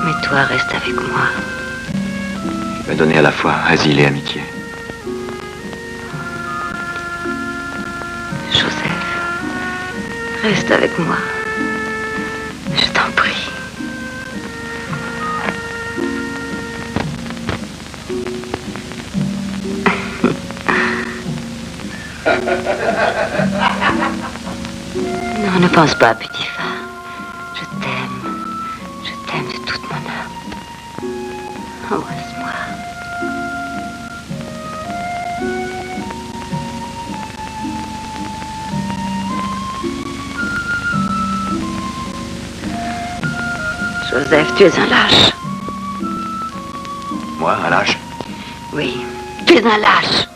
Mais toi, reste avec moi. Il m'a donné à la fois asile et amitié. Joseph, reste avec moi. Je t'en prie. Non, ne pense pas à Putiphar. Je t'aime. Je t'aime de toute mon âme. Embrasse-moi. Joseph, tu es un lâche. Moi, un lâche? Oui, tu es un lâche.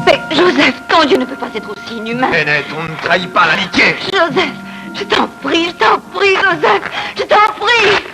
Mais Joseph, ton Dieu ne peut pas être aussi inhumain. Kenneth, on ne trahit pas l'amitié. Joseph, je t'en prie, Joseph, je t'en prie.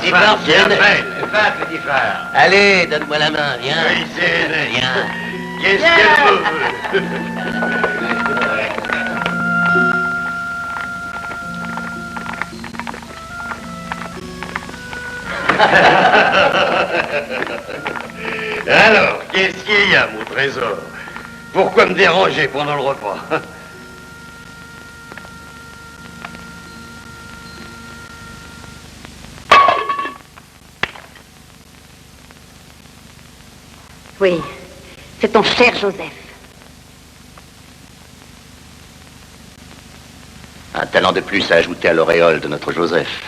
petit frère, Viens, viens. va, petit frère. Allez, donne-moi la main, viens. Oui, c'est... Viens. Qu'est-ce qu'elle veut? Alors, qu'est-ce qu'il y a, mon trésor? Pourquoi me déranger pendant le repas? Oui, c'est ton cher Joseph. Un talent de plus à ajouter à l'auréole de notre Joseph.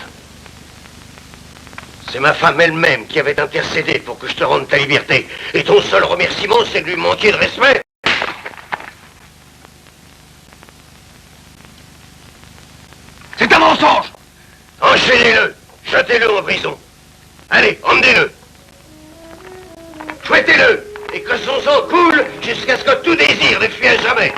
C'est ma femme elle-même qui avait intercédé pour que je te rende ta liberté. Et ton seul remerciement, c'est de lui manquer de respect. C'est un mensonge! Enchaînez-le! Jetez-le en prison! Allez, emmenez-le! Fouettez-le! Et que son sang coule jusqu'à ce que tout désir ne fuit à jamais!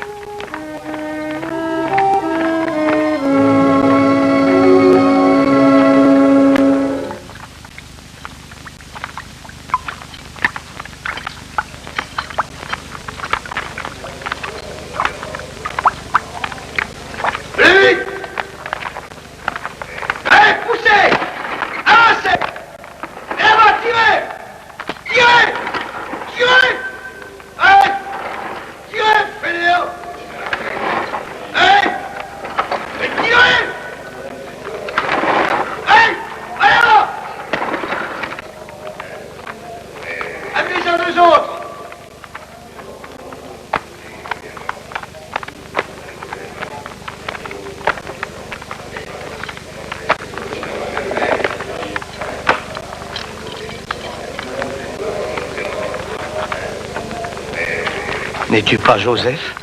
N'es-tu pas Joseph?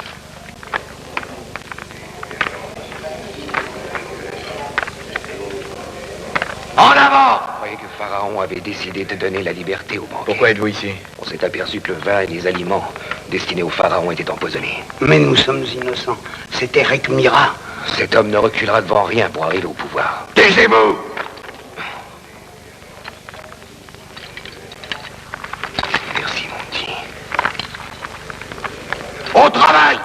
En avant! Vous croyez que Pharaon avait décidé de donner la liberté aux banquiers. Pourquoi êtes-vous ici? On s'est aperçu que le vin et les aliments destinés au Pharaon étaient empoisonnés. Mais nous sommes innocents. C'était Rekmira. Cet homme ne reculera devant rien pour arriver au pouvoir. Taisez-vous! Merci, mon petit. Au travail!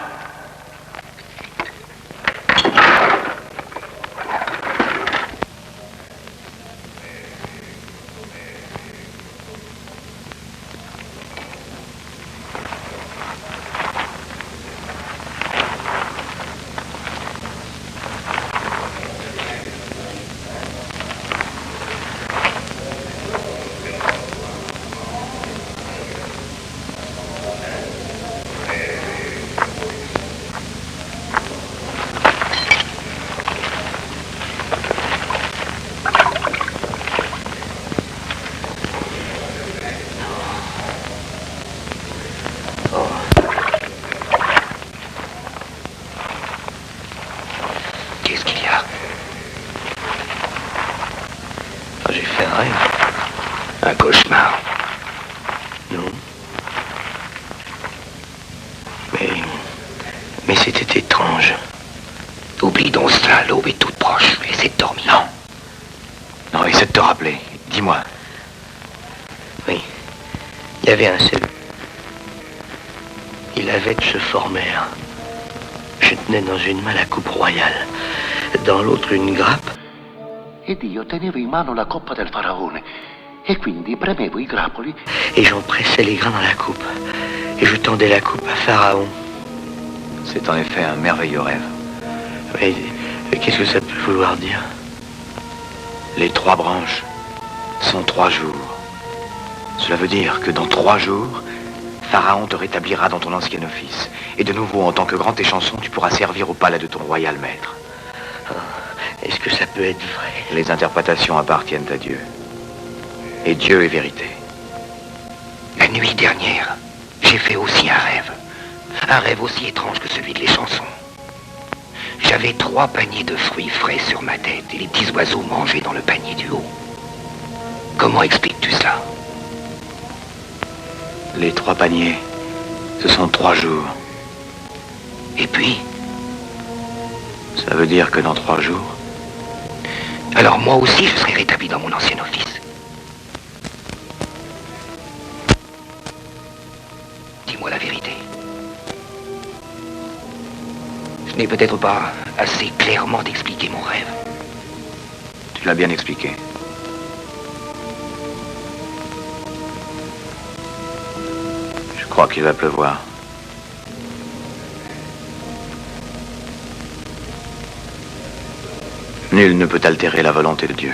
Qu'est-ce qu'il y a? J'ai fait un rêve. Un cauchemar. Non. Mais c'était étrange. Oublie donc ça, l'aube est toute proche. Essaie de dormir. Non. Non, essaie de te rappeler. Dis-moi. Oui. Il y avait un seul. Il avait de se former. Je tenais dans une main la coupe royale. Dans l'autre une grappe. Ed io tenevo in mano la coppa del faraone e quindi premevo i grappoli. Et j'en pressais les grains dans la coupe. Et je tendais la coupe à Pharaon. C'est en effet un merveilleux rêve. Mais qu'est-ce que ça peut vouloir dire? Les 3 branches sont 3 jours. Cela veut dire que dans 3 jours, Pharaon te rétablira dans ton ancien office. Et de nouveau, en tant que grand échanson, tu pourras servir au palais de ton royal maître. Est-ce que ça peut être vrai? Les interprétations appartiennent à Dieu. Et Dieu est vérité. La nuit dernière, j'ai fait aussi un rêve. Un rêve aussi étrange que celui de les chansons. J'avais 3 paniers de fruits frais sur ma tête et les petits oiseaux mangeaient dans le panier du haut. Comment expliques-tu ça? Les 3 paniers, ce sont 3 jours. Et puis? Ça veut dire que dans 3 jours... Alors moi aussi, je serai rétabli dans mon ancien office. Dis-moi la vérité. Je n'ai peut-être pas assez clairement expliqué mon rêve. Tu l'as bien expliqué. Je crois qu'il va pleuvoir. Nul ne peut altérer la volonté de Dieu.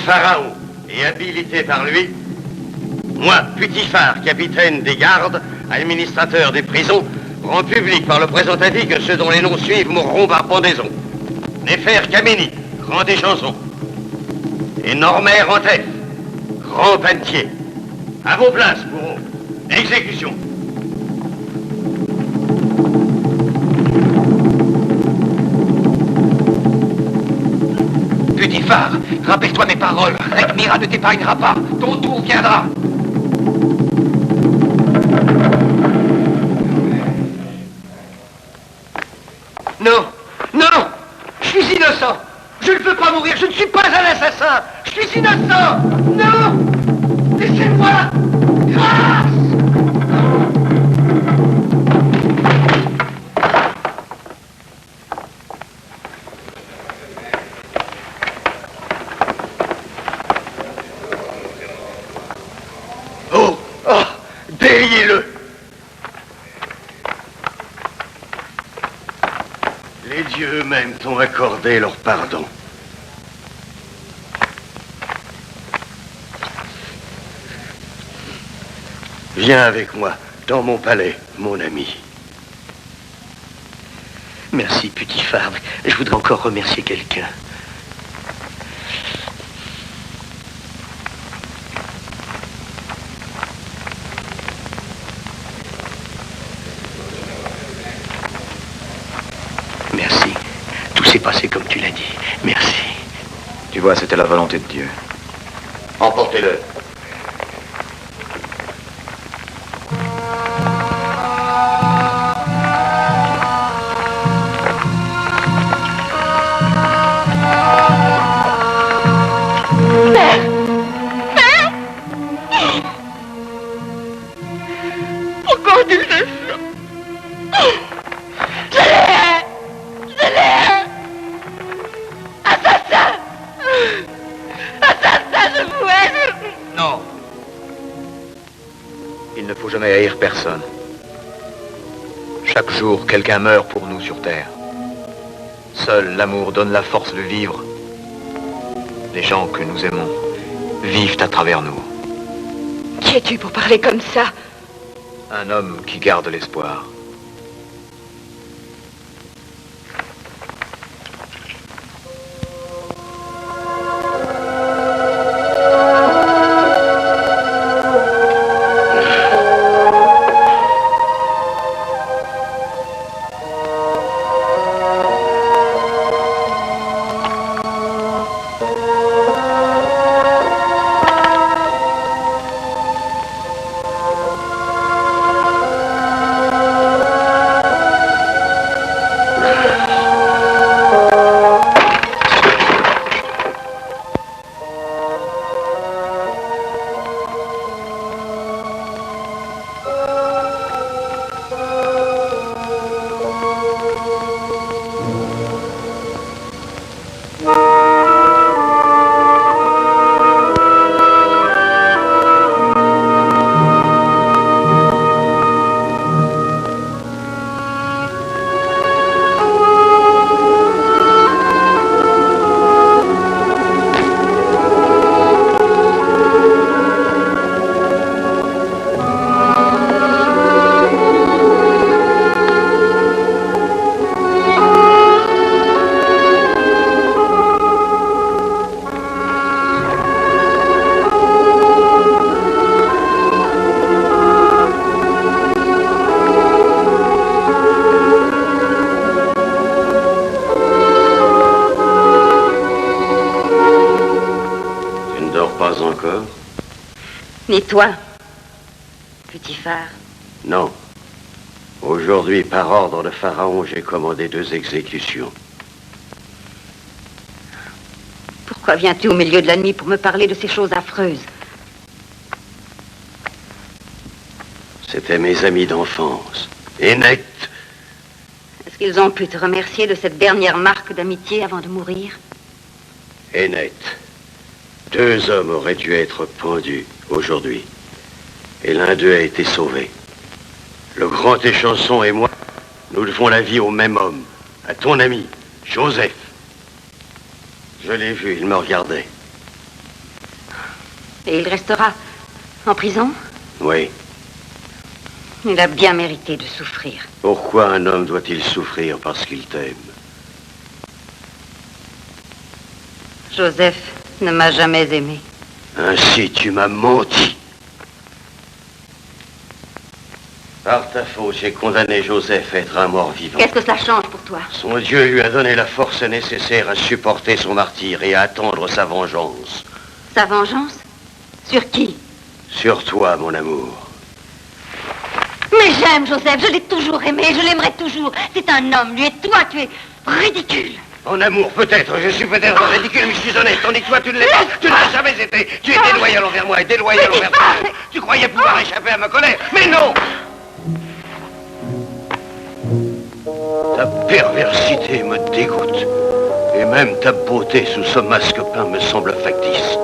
Pharaon et habilité par lui, moi, Putiphar, capitaine des gardes, administrateur des prisons, rend public par le présent avis que ceux dont les noms suivent mourront par pendaison. Néfer Kamini, grand des chansons. Et Normer Antef, grand panetier. À vos places, bourreaux. Exécution. Putiphar, rappelle-toi mes paroles. Rekmira ne t'épargnera pas. Ton tour viendra. Non, non, je suis innocent. Je ne veux pas mourir. Je ne suis pas un assassin. Je suis innocent. Non, laissez-moi. Grâce. Déliez-le. Les dieux eux-mêmes t'ont accordé leur pardon. Viens avec moi, dans mon palais, mon ami. Merci, Putiphar. Je voudrais encore remercier quelqu'un. Merci. Tout s'est passé comme tu l'as dit. Merci. Tu vois, c'était la volonté de Dieu. Emportez-le. Pourquoi tu le fais ça? Je l'ai! Assassin! Assassin, je vous hais! Non. Il ne faut jamais haïr personne. Chaque jour, quelqu'un meurt pour nous sur Terre. Seul l'amour donne la force de vivre. Les gens que nous aimons vivent à travers nous. Qui es-tu pour parler comme ça? Un homme qui garde l'espoir. Pas encore. Ni toi, petit phare. Non. Aujourd'hui, par ordre de Pharaon, j'ai commandé 2 exécutions. Pourquoi viens-tu au milieu de la nuit pour me parler de ces choses affreuses? C'étaient mes amis d'enfance. Énect. Est-ce qu'ils ont pu te remercier de cette dernière marque d'amitié avant de mourir? Énect. 2 hommes auraient dû être pendus aujourd'hui. Et l'un d'eux a été sauvé. Le grand échanson et moi, nous devons la vie au même homme, à ton ami, Joseph. Je l'ai vu, il me regardait. Et il restera en prison? Oui. Il a bien mérité de souffrir. Pourquoi un homme doit-il souffrir parce qu'il t'aime? Joseph ne m'a jamais aimé. Ainsi tu m'as menti. Par ta faute, j'ai condamné Joseph à être un mort-vivant. Qu'est-ce que ça change pour toi? Son Dieu lui a donné la force nécessaire à supporter son martyre et à attendre sa vengeance. Sa vengeance? Sur qui? Sur toi, mon amour. Mais j'aime Joseph, je l'ai toujours aimé, je l'aimerai toujours. C'est un homme, lui, et toi, tu es ridicule. En amour, peut-être, je suis peut-être ridicule, mais je suis honnête, tandis que toi, tu ne l'es pas. Tu ne l'as jamais été. Tu es déloyal envers moi et déloyal envers toi. Tu croyais pouvoir échapper à ma colère, mais non! Ta perversité me dégoûte. Et même ta beauté sous ce masque peint me semble factice.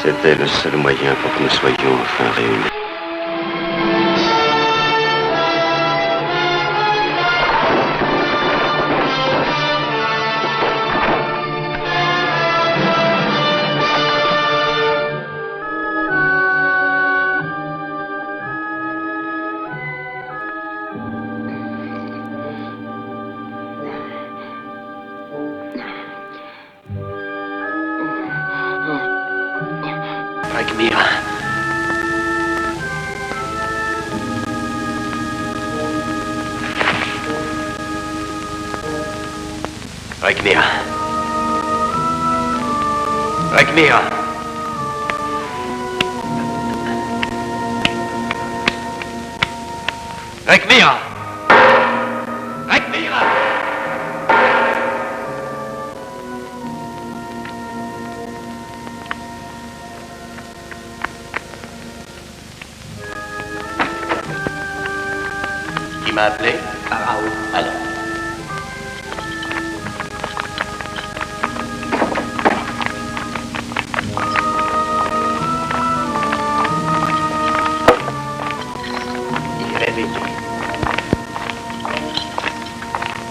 C'était le seul moyen pour que nous soyons enfin réunis. Ragmira. Ragmira. Ragmira. Ragmira. Ragmira. Qui m'a appelé? Pharaon. Alors. Il est réveillé.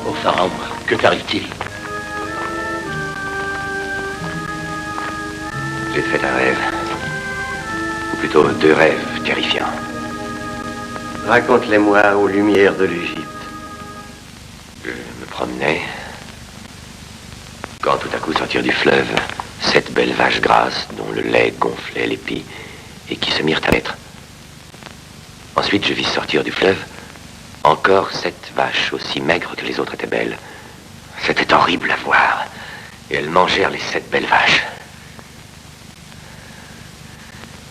Ô Pharaon, que t'arrive-t-il? J'ai fait un rêve. Ou plutôt 2 rêves terrifiants. Raconte-les-moi aux lumières de l'Égypte. Je me promenais, quand tout à coup sortirent du fleuve 7 belles vaches grasses dont le lait gonflait les pieds et qui se mirent à naître. Ensuite, je vis sortir du fleuve encore 7 vaches aussi maigres que les autres étaient belles. C'était horrible à voir. Et elles mangèrent les 7 belles vaches.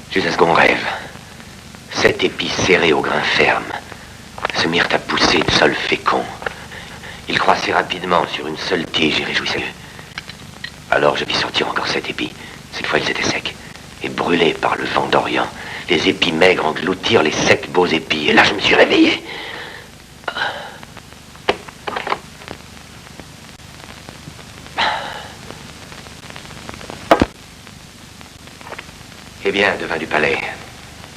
Jusqu'à ce qu'on rêve. 7 épis serrés au grain ferme se mirent à pousser de sol fécond. Ils croissaient rapidement sur une seule tige et réjouissaient. Alors je vis sortir encore 7 épis. Cette fois, ils étaient secs et brûlés par le vent d'Orient. Les épis maigres engloutirent les secs beaux épis. Et là, je me suis réveillé. Eh bien, devin du palais,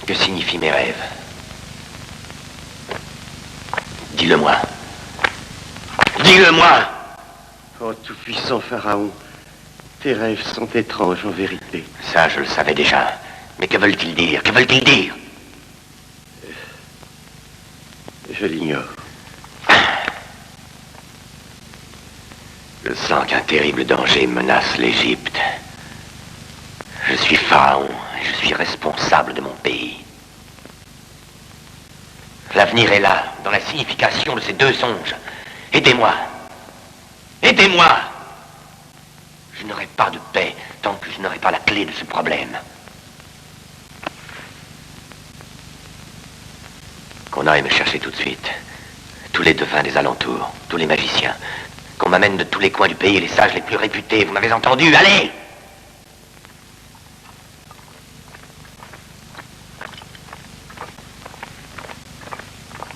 que signifient mes rêves? Dis-le-moi. Dis-le-moi! Oh, tout-puissant Pharaon, tes rêves sont étranges en vérité. Ça, je le savais déjà. Mais que veulent-ils dire? Que veulent-ils dire? Je l'ignore. Je sens qu'un terrible danger menace l'Égypte. Je suis Pharaon et je suis responsable de mon pays. L'avenir est là, dans la signification de ces 2 songes. Aidez-moi. Aidez-moi. Je n'aurai pas de paix tant que je n'aurai pas la clé de ce problème. Qu'on aille me chercher tout de suite. Tous les devins des alentours, tous les magiciens. Qu'on m'amène de tous les coins du pays, les sages les plus réputés. Vous m'avez entendu? Allez!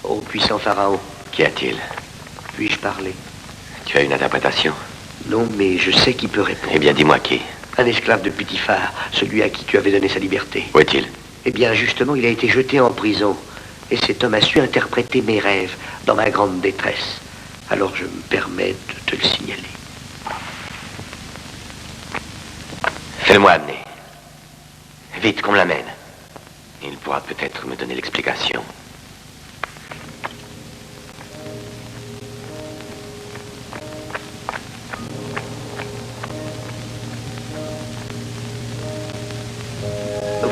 Ô puissant Pharaon. Qu'y a-t-il? Puis-je parler? Tu as une interprétation? Non, mais je sais qui peut répondre. Eh bien, dis-moi qui. Un esclave de Putiphar, celui à qui tu avais donné sa liberté. Où est-il? Eh bien, justement, il a été jeté en prison. Et cet homme a su interpréter mes rêves dans ma grande détresse. Alors je me permets de te le signaler. Fais-le-moi amener. Vite, qu'on me l'amène. Il pourra peut-être me donner l'explication.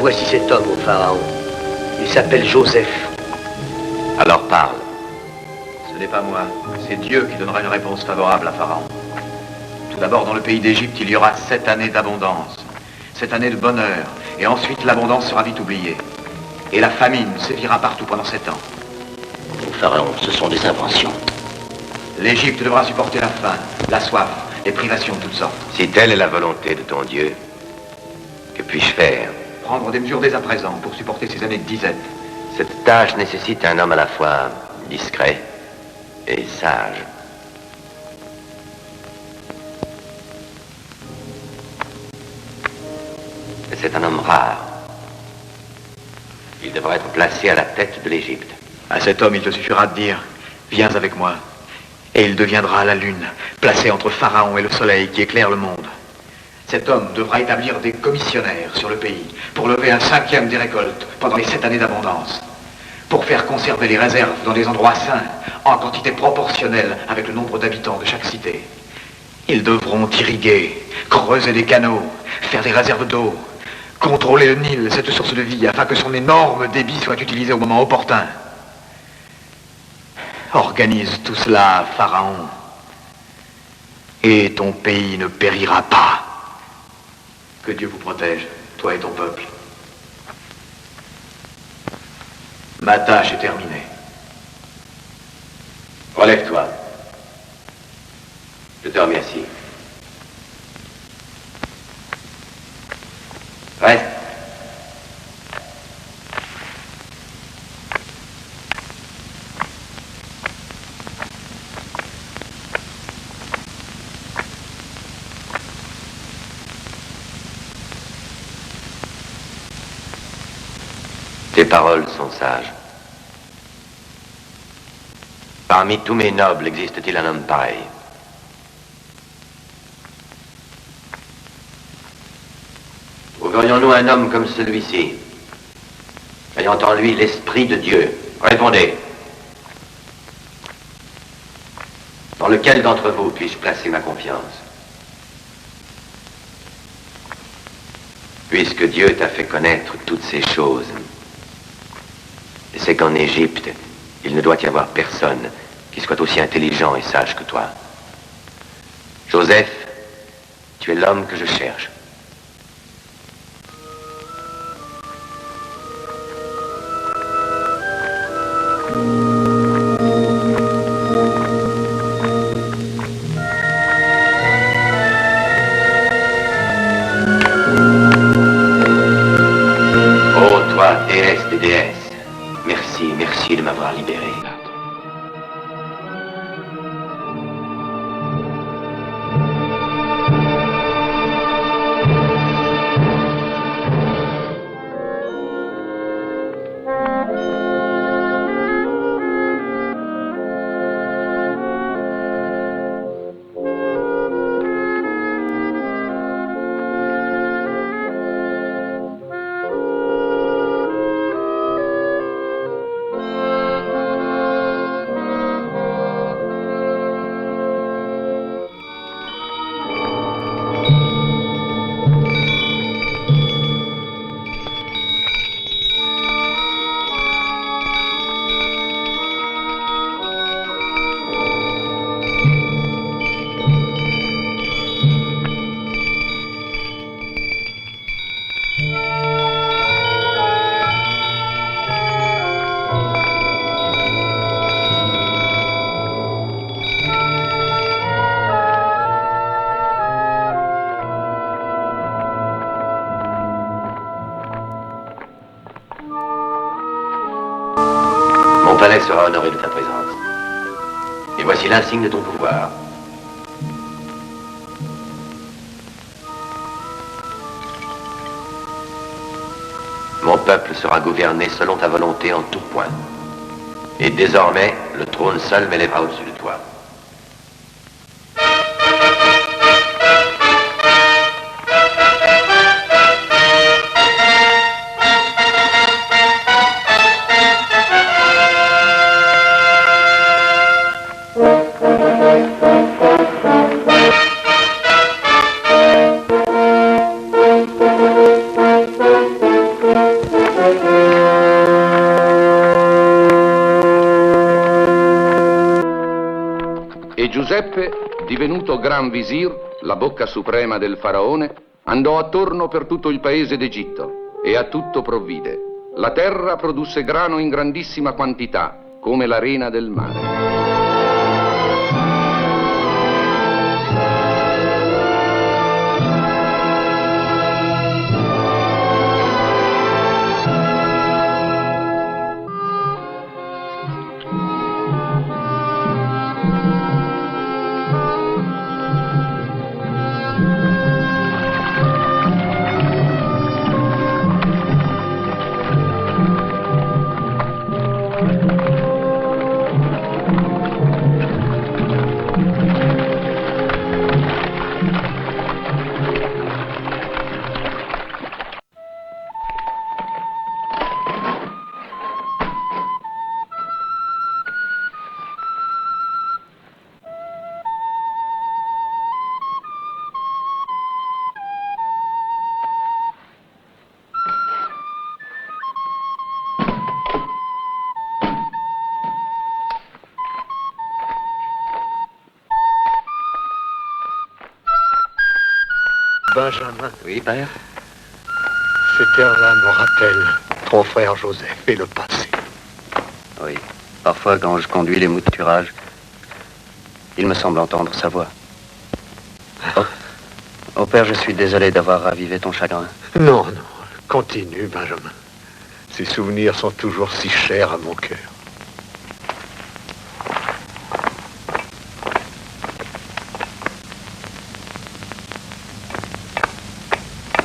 Voici cet homme au Pharaon. Il s'appelle Joseph. Alors parle. Ce n'est pas moi, c'est Dieu qui donnera une réponse favorable à Pharaon. Tout d'abord, dans le pays d'Égypte, il y aura 7 années d'abondance, 7 années de bonheur, et ensuite l'abondance sera vite oubliée. Et la famine sévira partout pendant 7 ans. Au Pharaon, ce sont des inventions. L'Égypte devra supporter la faim, la soif, les privations de toutes sortes. Si telle est la volonté de ton Dieu, que puis-je faire? Prendre des mesures dès à présent pour supporter ces années de disette. Cette tâche nécessite un homme à la fois discret et sage. C'est un homme rare. Il devrait être placé à la tête de l'Égypte. À cet homme, il te suffira de dire « Viens avec moi ». Et il deviendra la lune, placée entre Pharaon et le soleil qui éclaire le monde. Cet homme devra établir des commissionnaires sur le pays pour lever un 5e des récoltes pendant les 7 années d'abondance, pour faire conserver les réserves dans des endroits sains en quantité proportionnelle avec le nombre d'habitants de chaque cité. Ils devront irriguer, creuser des canaux, faire des réserves d'eau, contrôler le Nil, cette source de vie, afin que son énorme débit soit utilisé au moment opportun. Organise tout cela, Pharaon, et ton pays ne périra pas. Que Dieu vous protège, toi et ton peuple. Ma tâche est terminée. Relève-toi. Je te remercie. Reste. Tes paroles sont sages. Parmi tous mes nobles, existe-t-il un homme pareil? Trouverions-nous un homme comme celui-ci, ayant en lui l'esprit de Dieu? Répondez. Dans lequel d'entre vous puis-je placer ma confiance? Puisque Dieu t'a fait connaître toutes ces choses, c'est qu'en Égypte, il ne doit y avoir personne qui soit aussi intelligent et sage que toi. Joseph, tu es l'homme que je cherche. palais sera honoré de ta présence. Et voici l'insigne de ton pouvoir. Mon peuple sera gouverné selon ta volonté en tout point. Et désormais, le trône seul m'élèvera au-dessus de toi. Giuseppe, divenuto gran visir, la bocca suprema del faraone, andò attorno per tutto il paese d'Egitto e a tutto provvide. La terra produsse grano in grandissima quantità, come l'arena del mare. Benjamin. Oui, père? Ces terres-là me rappellent ton frère Joseph et le passé. Oui. Parfois, quand je conduis les mouturages, il me semble entendre sa voix. Oh, père, je suis désolé d'avoir ravivé ton chagrin. Non, non. Continue, Benjamin. Ces souvenirs sont toujours si chers à mon cœur.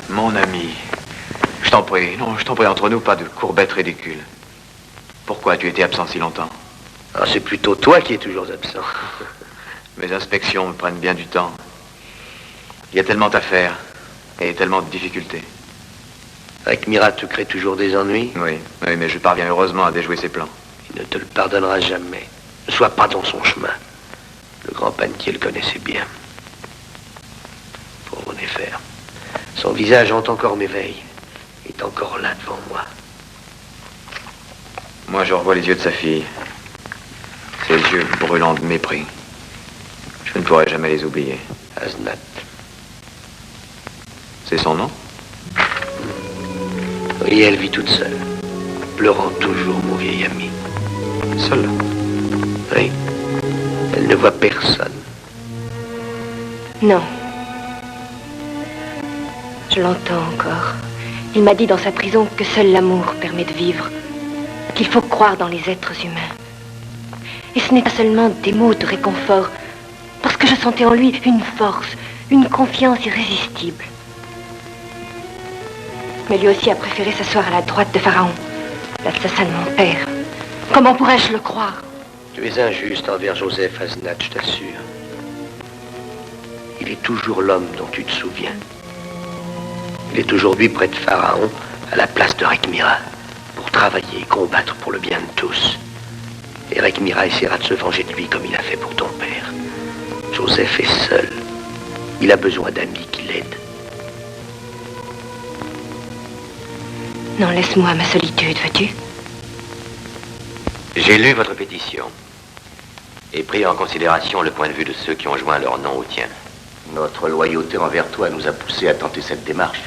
Mon ami, je t'en prie, non, je t'en prie, entre nous, pas de courbettes ridicules. Pourquoi tu étais absent si longtemps? Ah, c'est plutôt toi qui es toujours absent. Mes inspections me prennent bien du temps. Il y a tellement à faire et tellement de difficultés. Avec Mira te crée toujours des ennuis? Oui, mais je parviens heureusement à déjouer ses plans. Il ne te le pardonnera jamais. Ne sois pas dans son chemin. Le grand panetier le connaissait bien. Pauvre Néfer. Son visage hante encore mes veilles. Il est encore là devant moi. Moi, je revois les yeux de sa fille. Ses yeux brûlants de mépris. Je ne pourrai jamais les oublier. Aznat. C'est son nom? Oui, elle vit toute seule. Pleurant toujours, mon vieil ami. Seule? Oui. Elle ne voit personne. Non. Je l'entends encore. Il m'a dit dans sa prison que seul l'amour permet de vivre, qu'il faut croire dans les êtres humains. Et ce n'est pas seulement des mots de réconfort, parce que je sentais en lui une force, une confiance irrésistible. Mais lui aussi a préféré s'asseoir à la droite de Pharaon, l'assassin de mon père. Comment pourrais-je le croire? Tu es injuste envers Joseph Aznat, je t'assure. Il est toujours l'homme dont tu te souviens. Il est aujourd'hui près de Pharaon, à la place de Rekmira, pour travailler et combattre pour le bien de tous. Et Rekmira essaiera de se venger de lui comme il a fait pour ton père. Joseph est seul. Il a besoin d'amis qui l'aident. Non, laisse-moi ma solitude, veux-tu? J'ai lu votre pétition et pris en considération le point de vue de ceux qui ont joint leur nom au tien. Notre loyauté envers toi nous a poussés à tenter cette démarche.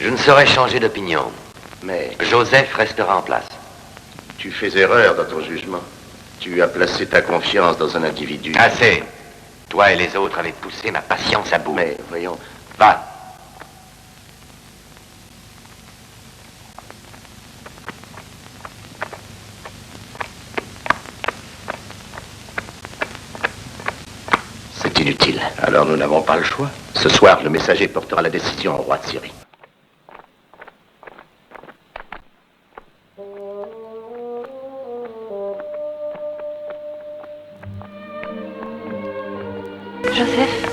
Je ne saurais changer d'opinion. Mais Joseph restera en place. tu fais erreur dans ton jugement. Tu as placé ta confiance dans un individu. Assez. Toi et les autres avez poussé ma patience à bout. Mais, voyons... Va. inutile. Alors nous n'avons pas le choix. Ce soir, le messager portera la décision au roi de Syrie. Joseph?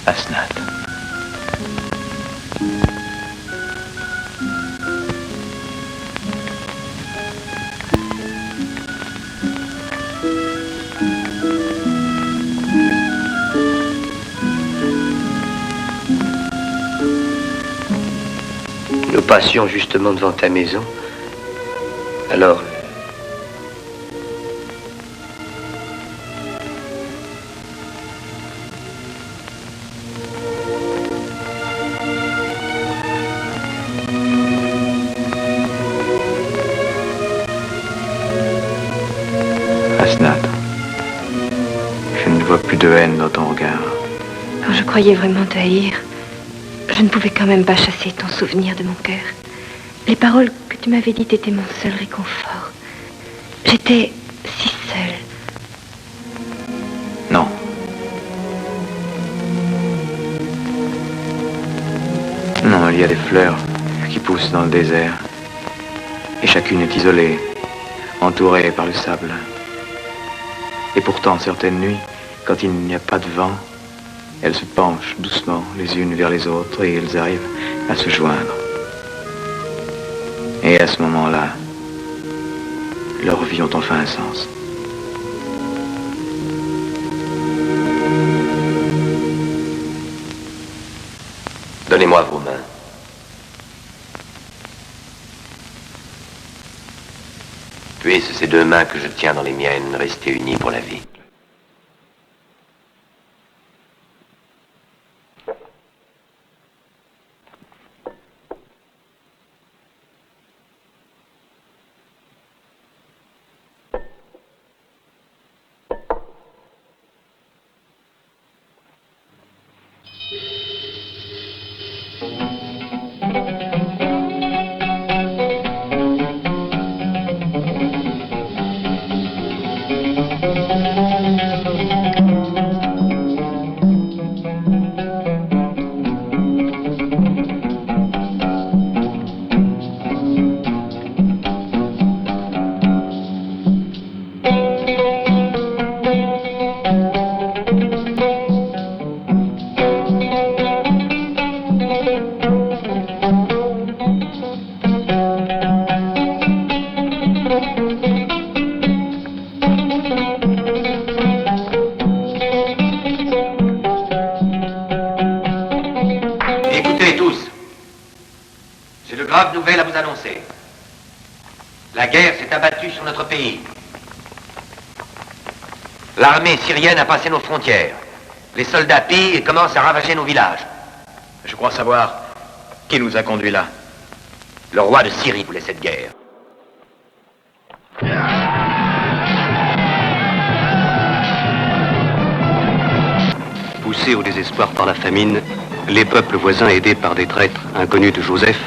Asnat. Nous passions justement devant ta maison. Alors... Asnat, je ne vois plus de haine dans ton regard. Quand je croyais vraiment te haïr, je ne pouvais quand même pas chasser ton souvenir de mon cœur. Les paroles que tu m'avais dites étaient mon seul réconfort. J'étais si seule. Non. Non, il y a des fleurs qui poussent dans le désert. Et chacune est isolée, entourée par le sable. Et pourtant, certaines nuits, quand il n'y a pas de vent, elles se penchent doucement les unes vers les autres et elles arrivent à se joindre. Et à ce moment-là, leurs vies ont enfin un sens. Donnez-moi vos mains. Puissent ces deux mains que je tiens dans les miennes rester unies pour la vie. Nouvelle à vous annoncer. La guerre s'est abattue sur notre pays. L'armée syrienne a passé nos frontières. Les soldats pillent et commencent à ravager nos villages. Je crois savoir qui nous a conduits là. Le roi de Syrie voulait cette guerre. Poussés au désespoir par la famine, les peuples voisins, aidés par des traîtres inconnus de Joseph,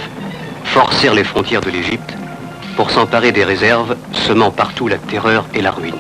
forcèrent les frontières de l'Égypte pour s'emparer des réserves, semant partout la terreur et la ruine.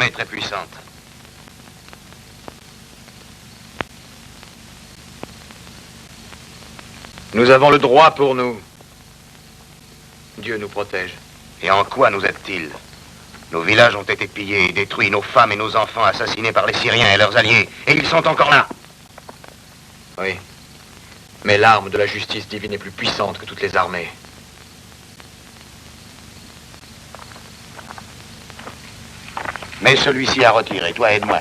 est très puissante. Nous avons le droit pour nous. Dieu nous protège. Et en quoi nous aide-t-il? Nos villages ont été pillés et détruits, nos femmes et nos enfants assassinés par les Syriens et leurs alliés. Et ils sont encore là. Oui. Mais l'arme de la justice divine est plus puissante que toutes les armées. Mais celui-ci a retiré. Toi, aide-moi.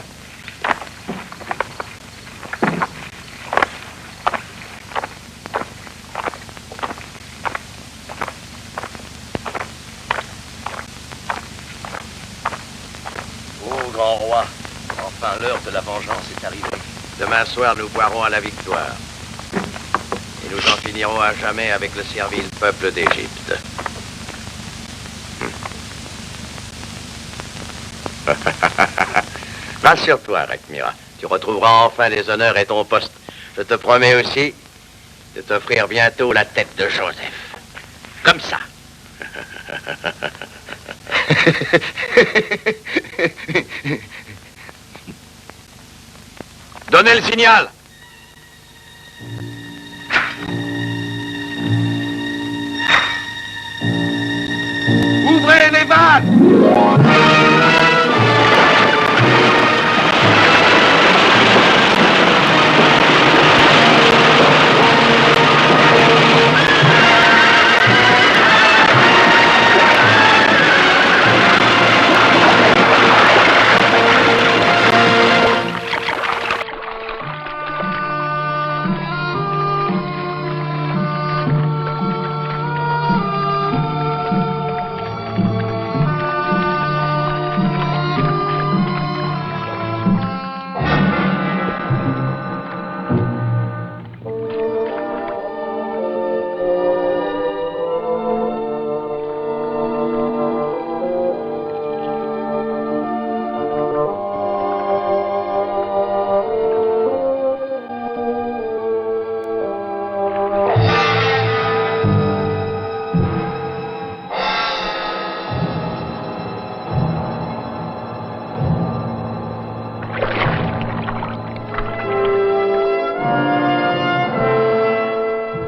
Ô grand roi, enfin l'heure de la vengeance est arrivée. Demain soir, nous boirons à la victoire. Et nous en finirons à jamais avec le servile peuple d'Égypte. Rassure-toi, Rekmira. Tu retrouveras enfin les honneurs et ton poste. Je te promets aussi de t'offrir bientôt la tête de Joseph. Comme ça. Donnez le signal! Ouvrez les vannes!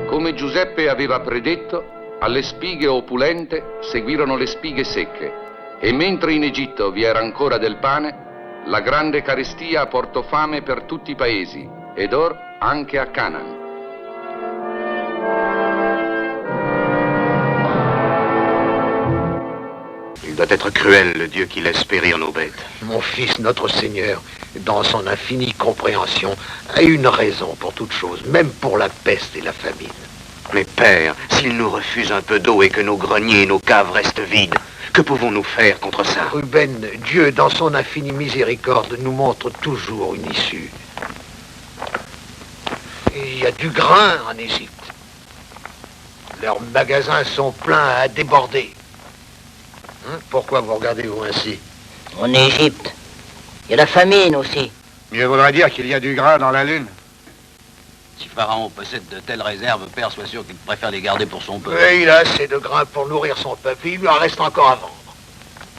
Come Giuseppe aveva predetto, alle spighe opulente seguirono le spighe secche, e mentre in Egitto vi era ancora del pane, la grande carestia portò fame per tutti i paesi, ed or anche a Canaan. Il doit être cruel, le Dieu qui laisse périr nos bêtes. Mon fils, notre Seigneur, dans son infinie compréhension, a une raison pour toute chose, même pour la peste et la famine. Mais père, s'il nous refuse un peu d'eau et que nos greniers et nos caves restent vides, que pouvons-nous faire contre ça? Ruben, Dieu, dans son infinie miséricorde, nous montre toujours une issue. Il y a du grain en Égypte. Leurs magasins sont pleins à déborder. Hein? Pourquoi vous regardez-vous ainsi? En Égypte, il y a la famine aussi. Mieux vaudrait dire qu'il y a du grain dans la lune. Si Pharaon possède de telles réserves, père, sois sûr qu'il préfère les garder pour son peuple. Oui, il a assez de grain pour nourrir son peuple. Il lui en reste encore à vendre.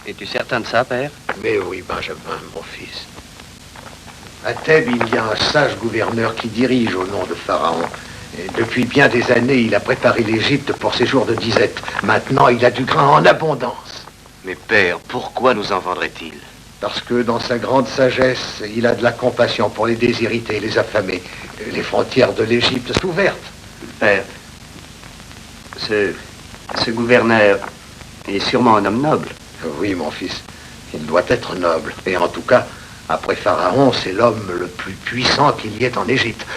Es-tu certain de ça, père? Mais oui, Benjamin, mon fils. À Thèbes, il y a un sage gouverneur qui dirige au nom de Pharaon. Et depuis bien des années, il a préparé l'Égypte pour ses jours de disette. Maintenant, il a du grain en abondance. Mais père, pourquoi nous en vendrait-il? Parce que dans sa grande sagesse, il a de la compassion pour les déshérités, les affamés. Les frontières de l'Égypte sont ouvertes. Père, ce gouverneur est sûrement un homme noble. Oui, mon fils, il doit être noble. Et en tout cas, après Pharaon, c'est l'homme le plus puissant qu'il y ait en Égypte.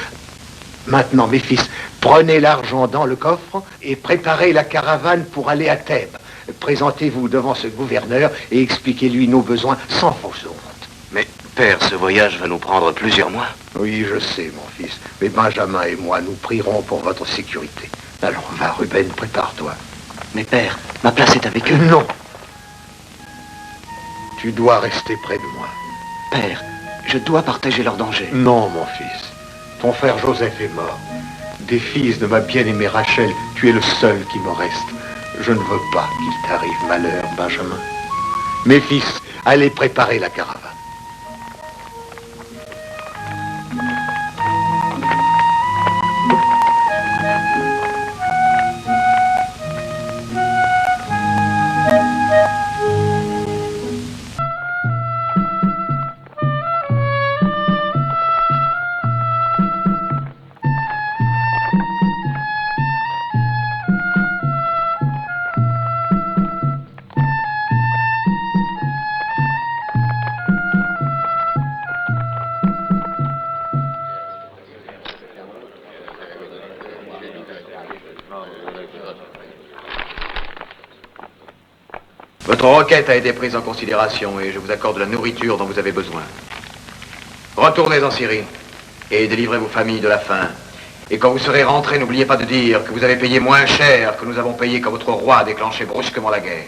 Maintenant, mes fils, prenez l'argent dans le coffre et préparez la caravane pour aller à Thèbes. Présentez-vous devant ce gouverneur et expliquez-lui nos besoins sans fausse honte. Mais, père, ce voyage va nous prendre plusieurs mois. Oui, je sais, mon fils. Mais Benjamin et moi, nous prierons pour votre sécurité. Alors, va, Ruben, prépare-toi. Mais père, ma place est avec eux. Non. Tu dois rester près de moi. Père, je dois partager leur danger. Non, mon fils. Ton frère Joseph est mort. Des fils de ma bien-aimée Rachel, tu es le seul qui me reste. Je ne veux pas qu'il t'arrive malheur, Benjamin. Mes fils, Allez préparer la caravane. Votre requête a été prise en considération et je vous accorde la nourriture dont vous avez besoin. Retournez en Syrie et délivrez vos familles de la faim. Et quand vous serez rentrés, n'oubliez pas de dire que vous avez payé moins cher que nous avons payé quand votre roi a déclenché brusquement la guerre.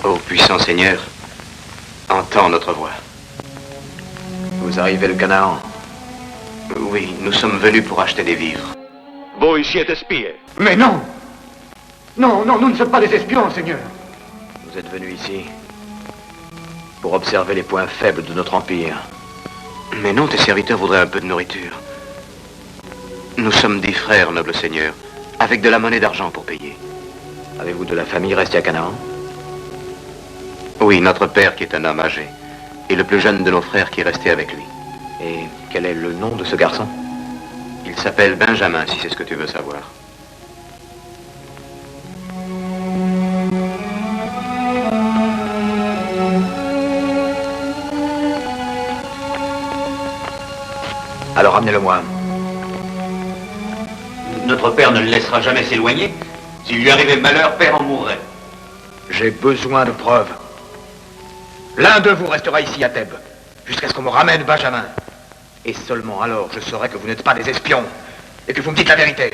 Ô puissant Seigneur, entends notre voix. Vous arrivez de Canaan? Oui, nous sommes venus pour acheter des vivres. Voi siete spie. Mais non! Non, non, nous ne sommes pas des espions, Seigneur. Vous êtes venus ici pour observer les points faibles de notre empire. Mais non, tes serviteurs voudraient un peu de nourriture. Nous sommes 10 frères, noble Seigneur, avec de la monnaie d'argent pour payer. Avez-vous de la famille restée à Canaan? Oui, notre père qui est un homme âgé, et le plus jeune de nos frères qui est resté avec lui. Et quel est le nom de ce garçon? Il s'appelle Benjamin, si c'est ce que tu veux savoir. Alors amenez-le-moi. Notre père ne le laissera jamais s'éloigner. S'il lui arrivait malheur, père en mourrait. J'ai besoin de preuves. L'un d'eux vous restera ici à Thèbes, jusqu'à ce qu'on me ramène Benjamin. Et seulement alors je saurai que vous n'êtes pas des espions, et que vous me dites la vérité.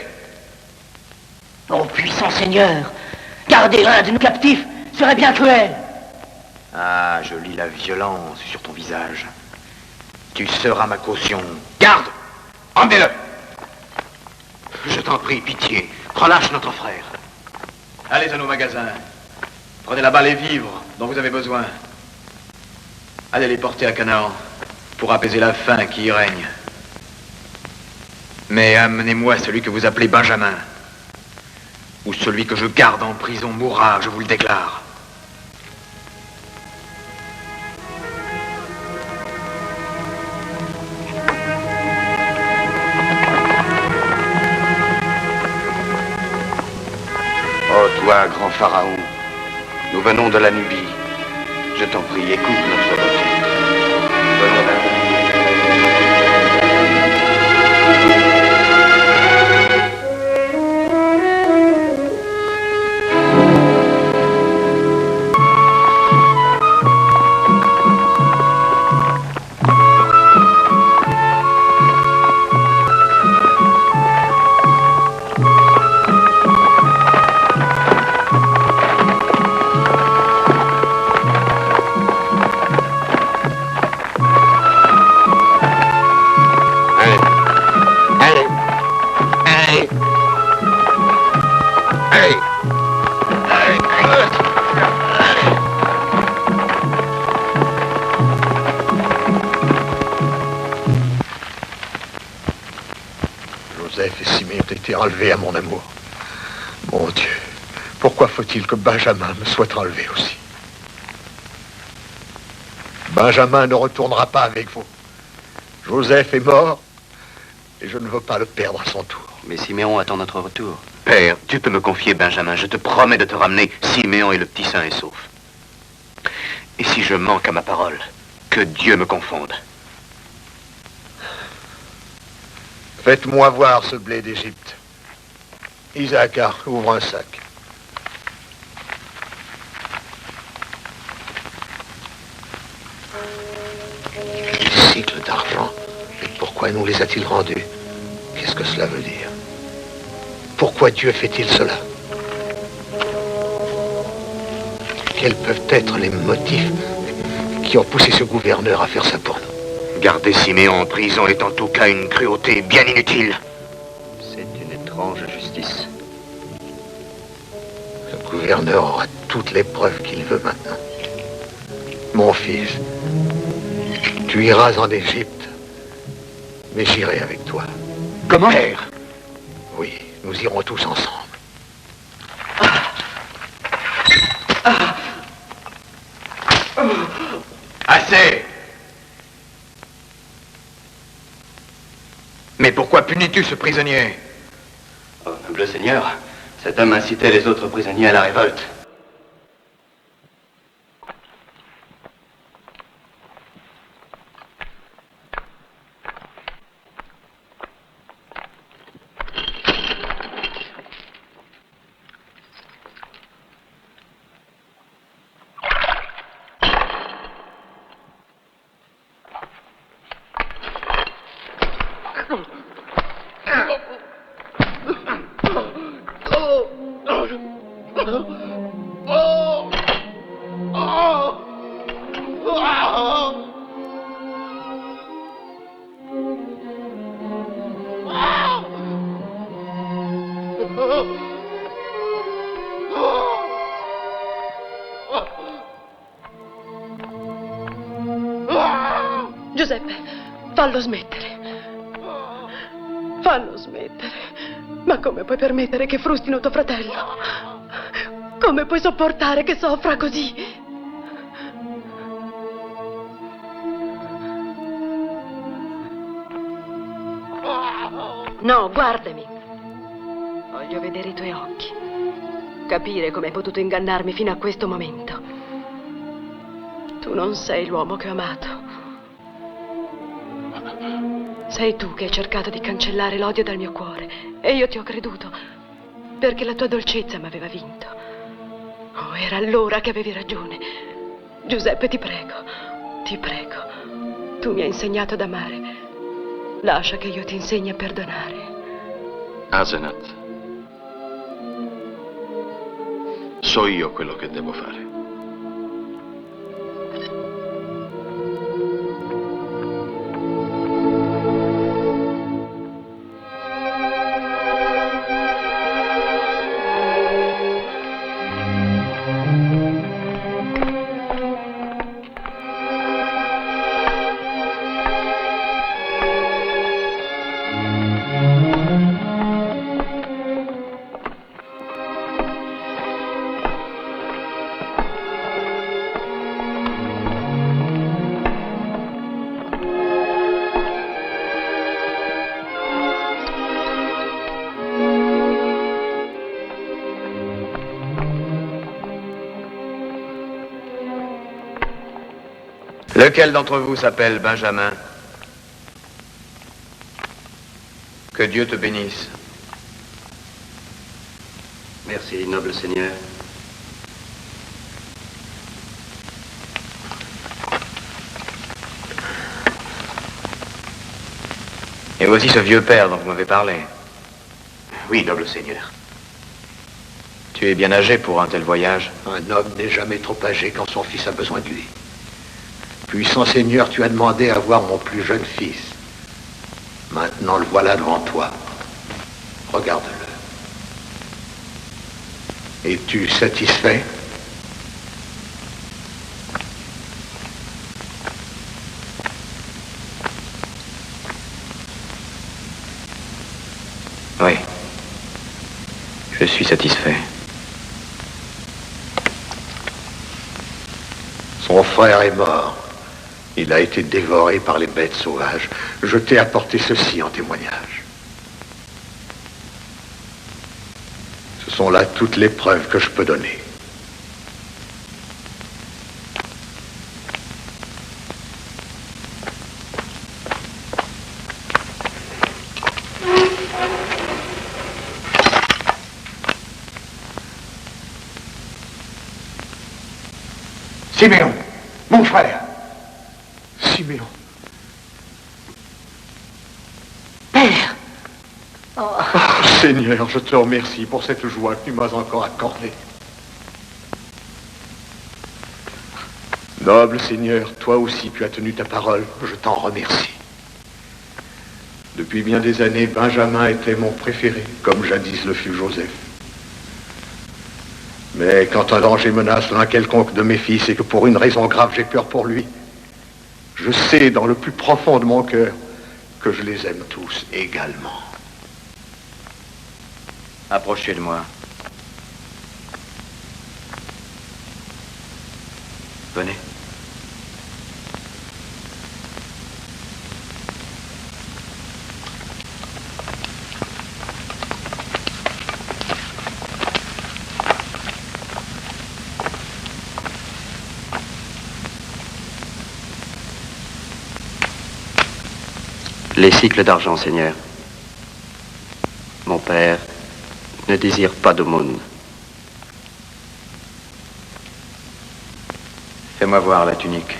Ô puissant Seigneur, garder l'un de nos captifs serait bien cruel. Ah, je lis la violence sur ton visage. Tu seras ma caution. Garde! Emmenez-le! Je t'en prie, pitié, relâche notre frère. Allez à nos magasins. Prenez là-bas les vivres dont vous avez besoin. Allez les porter à Canaan pour apaiser la faim qui y règne. Mais amenez-moi celui que vous appelez Benjamin. Ou celui que je garde en prison mourra, je vous le déclare. Oh, toi, grand pharaon, nous venons de la Nubie. Je t'en prie, écoute notre requête. Venons d'un... Joseph et Siméon ont été enlevés à mon amour. Mon Dieu, pourquoi faut-il que Benjamin me soit enlevé aussi? Benjamin ne retournera pas avec vous. Joseph est mort et je ne veux pas le perdre à son tour. Mais Siméon attend notre retour. Père, tu peux me confier Benjamin. Je te promets de te ramener. Siméon et le petit saint est sauf. Et si je manque à ma parole, que Dieu me confonde. Faites-moi voir ce blé d'Égypte. Isaacar, ouvre un sac. Des cycles d'argent. Et pourquoi nous les a-t-il rendus? Qu'est-ce que cela veut dire? Pourquoi Dieu fait-il cela? Quels peuvent être les motifs qui ont poussé ce gouverneur à faire ça pour nous? Garder Siméon en prison est en tout cas une cruauté bien inutile. C'est une étrange justice. Le gouverneur aura toutes les preuves qu'il veut maintenant. Mon fils, tu iras en Égypte, mais j'irai avec toi. Comment? Père? Oui, nous irons tous ensemble. Assez! Mais pourquoi punis-tu ce prisonnier? Oh, noble seigneur, cet homme incitait les autres prisonniers à la révolte. Giuseppe, fallo smettere. Fallo smettere. Ma come puoi permettere che frustino tuo fratello? Come puoi sopportare che soffra così? No, guardami. Voglio vedere i tuoi occhi. Capire come hai potuto ingannarmi fino a questo momento. Tu non sei l'uomo che ho amato. Sei tu che hai cercato di cancellare l'odio dal mio cuore e io ti ho creduto perché la tua dolcezza mi aveva vinto. Oh, era allora che avevi ragione. Giuseppe, ti prego, tu mi hai insegnato ad amare. Lascia che io ti insegni a perdonare. Asenat, so io quello che devo fare. Lequel d'entre vous s'appelle Benjamin? Que Dieu te bénisse. Merci, noble seigneur. Et voici ce vieux père dont vous m'avez parlé. Oui, noble seigneur. Tu es bien âgé pour un tel voyage. Un homme n'est jamais trop âgé quand son fils a besoin de lui. Puissant Seigneur, tu as demandé à voir mon plus jeune fils. Maintenant, le voilà devant toi. Regarde-le. Es-tu satisfait? Oui. Je suis satisfait. Son frère est mort. Il a été dévoré par les bêtes sauvages. Je t'ai apporté ceci en témoignage. Ce sont là toutes les preuves que je peux donner. Siméon, mon frère. Siméon. Père! Oh, Seigneur, je te remercie pour cette joie que tu m'as encore accordée. Noble Seigneur, toi aussi tu as tenu ta parole, je t'en remercie. Depuis bien des années, Benjamin était mon préféré, comme jadis le fut Joseph. Mais quand un danger menace l'un quelconque de mes fils et que pour une raison grave j'ai peur pour lui, je sais dans le plus profond de mon cœur que je les aime tous également. Approchez de moi. Venez. Les cycles d'argent, Seigneur. Mon père ne désire pas d'aumône. Fais-moi voir la tunique.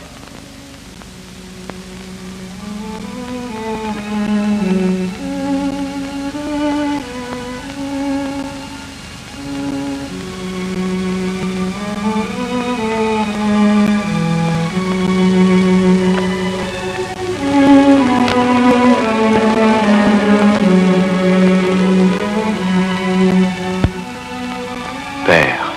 Père.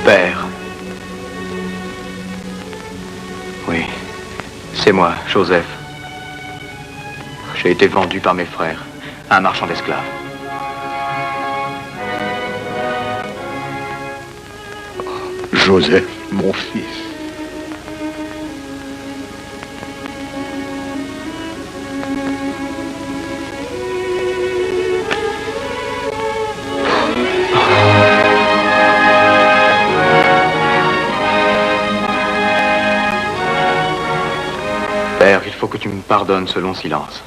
Père. Oui, c'est moi, Joseph. J'ai été vendu par mes frères à un marchand d'esclaves. Joseph, mon fils. Père, il faut que tu me pardonnes ce long silence.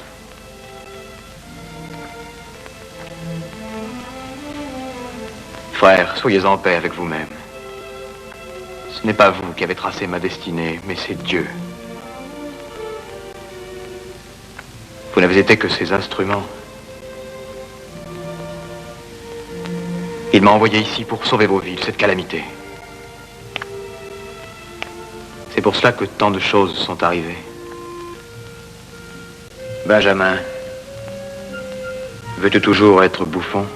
Frère, soyez en paix avec vous-même. Ce n'est pas vous qui avez tracé ma destinée, mais c'est Dieu. Vous n'avez été que ses instruments. Il m'a envoyé ici pour sauver vos vies de cette calamité. C'est pour cela que tant de choses sont arrivées. Benjamin, veux-tu toujours être bouffon?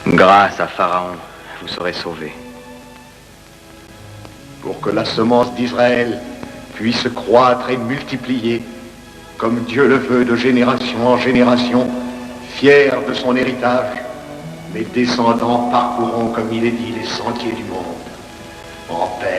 Grâce à Pharaon, vous serez sauvés. Pour que la semence d'Israël puisse croître et multiplier, comme Dieu le veut de génération en génération, fier de son héritage, mes descendants parcourront, comme il est dit, les sentiers du monde, en paix.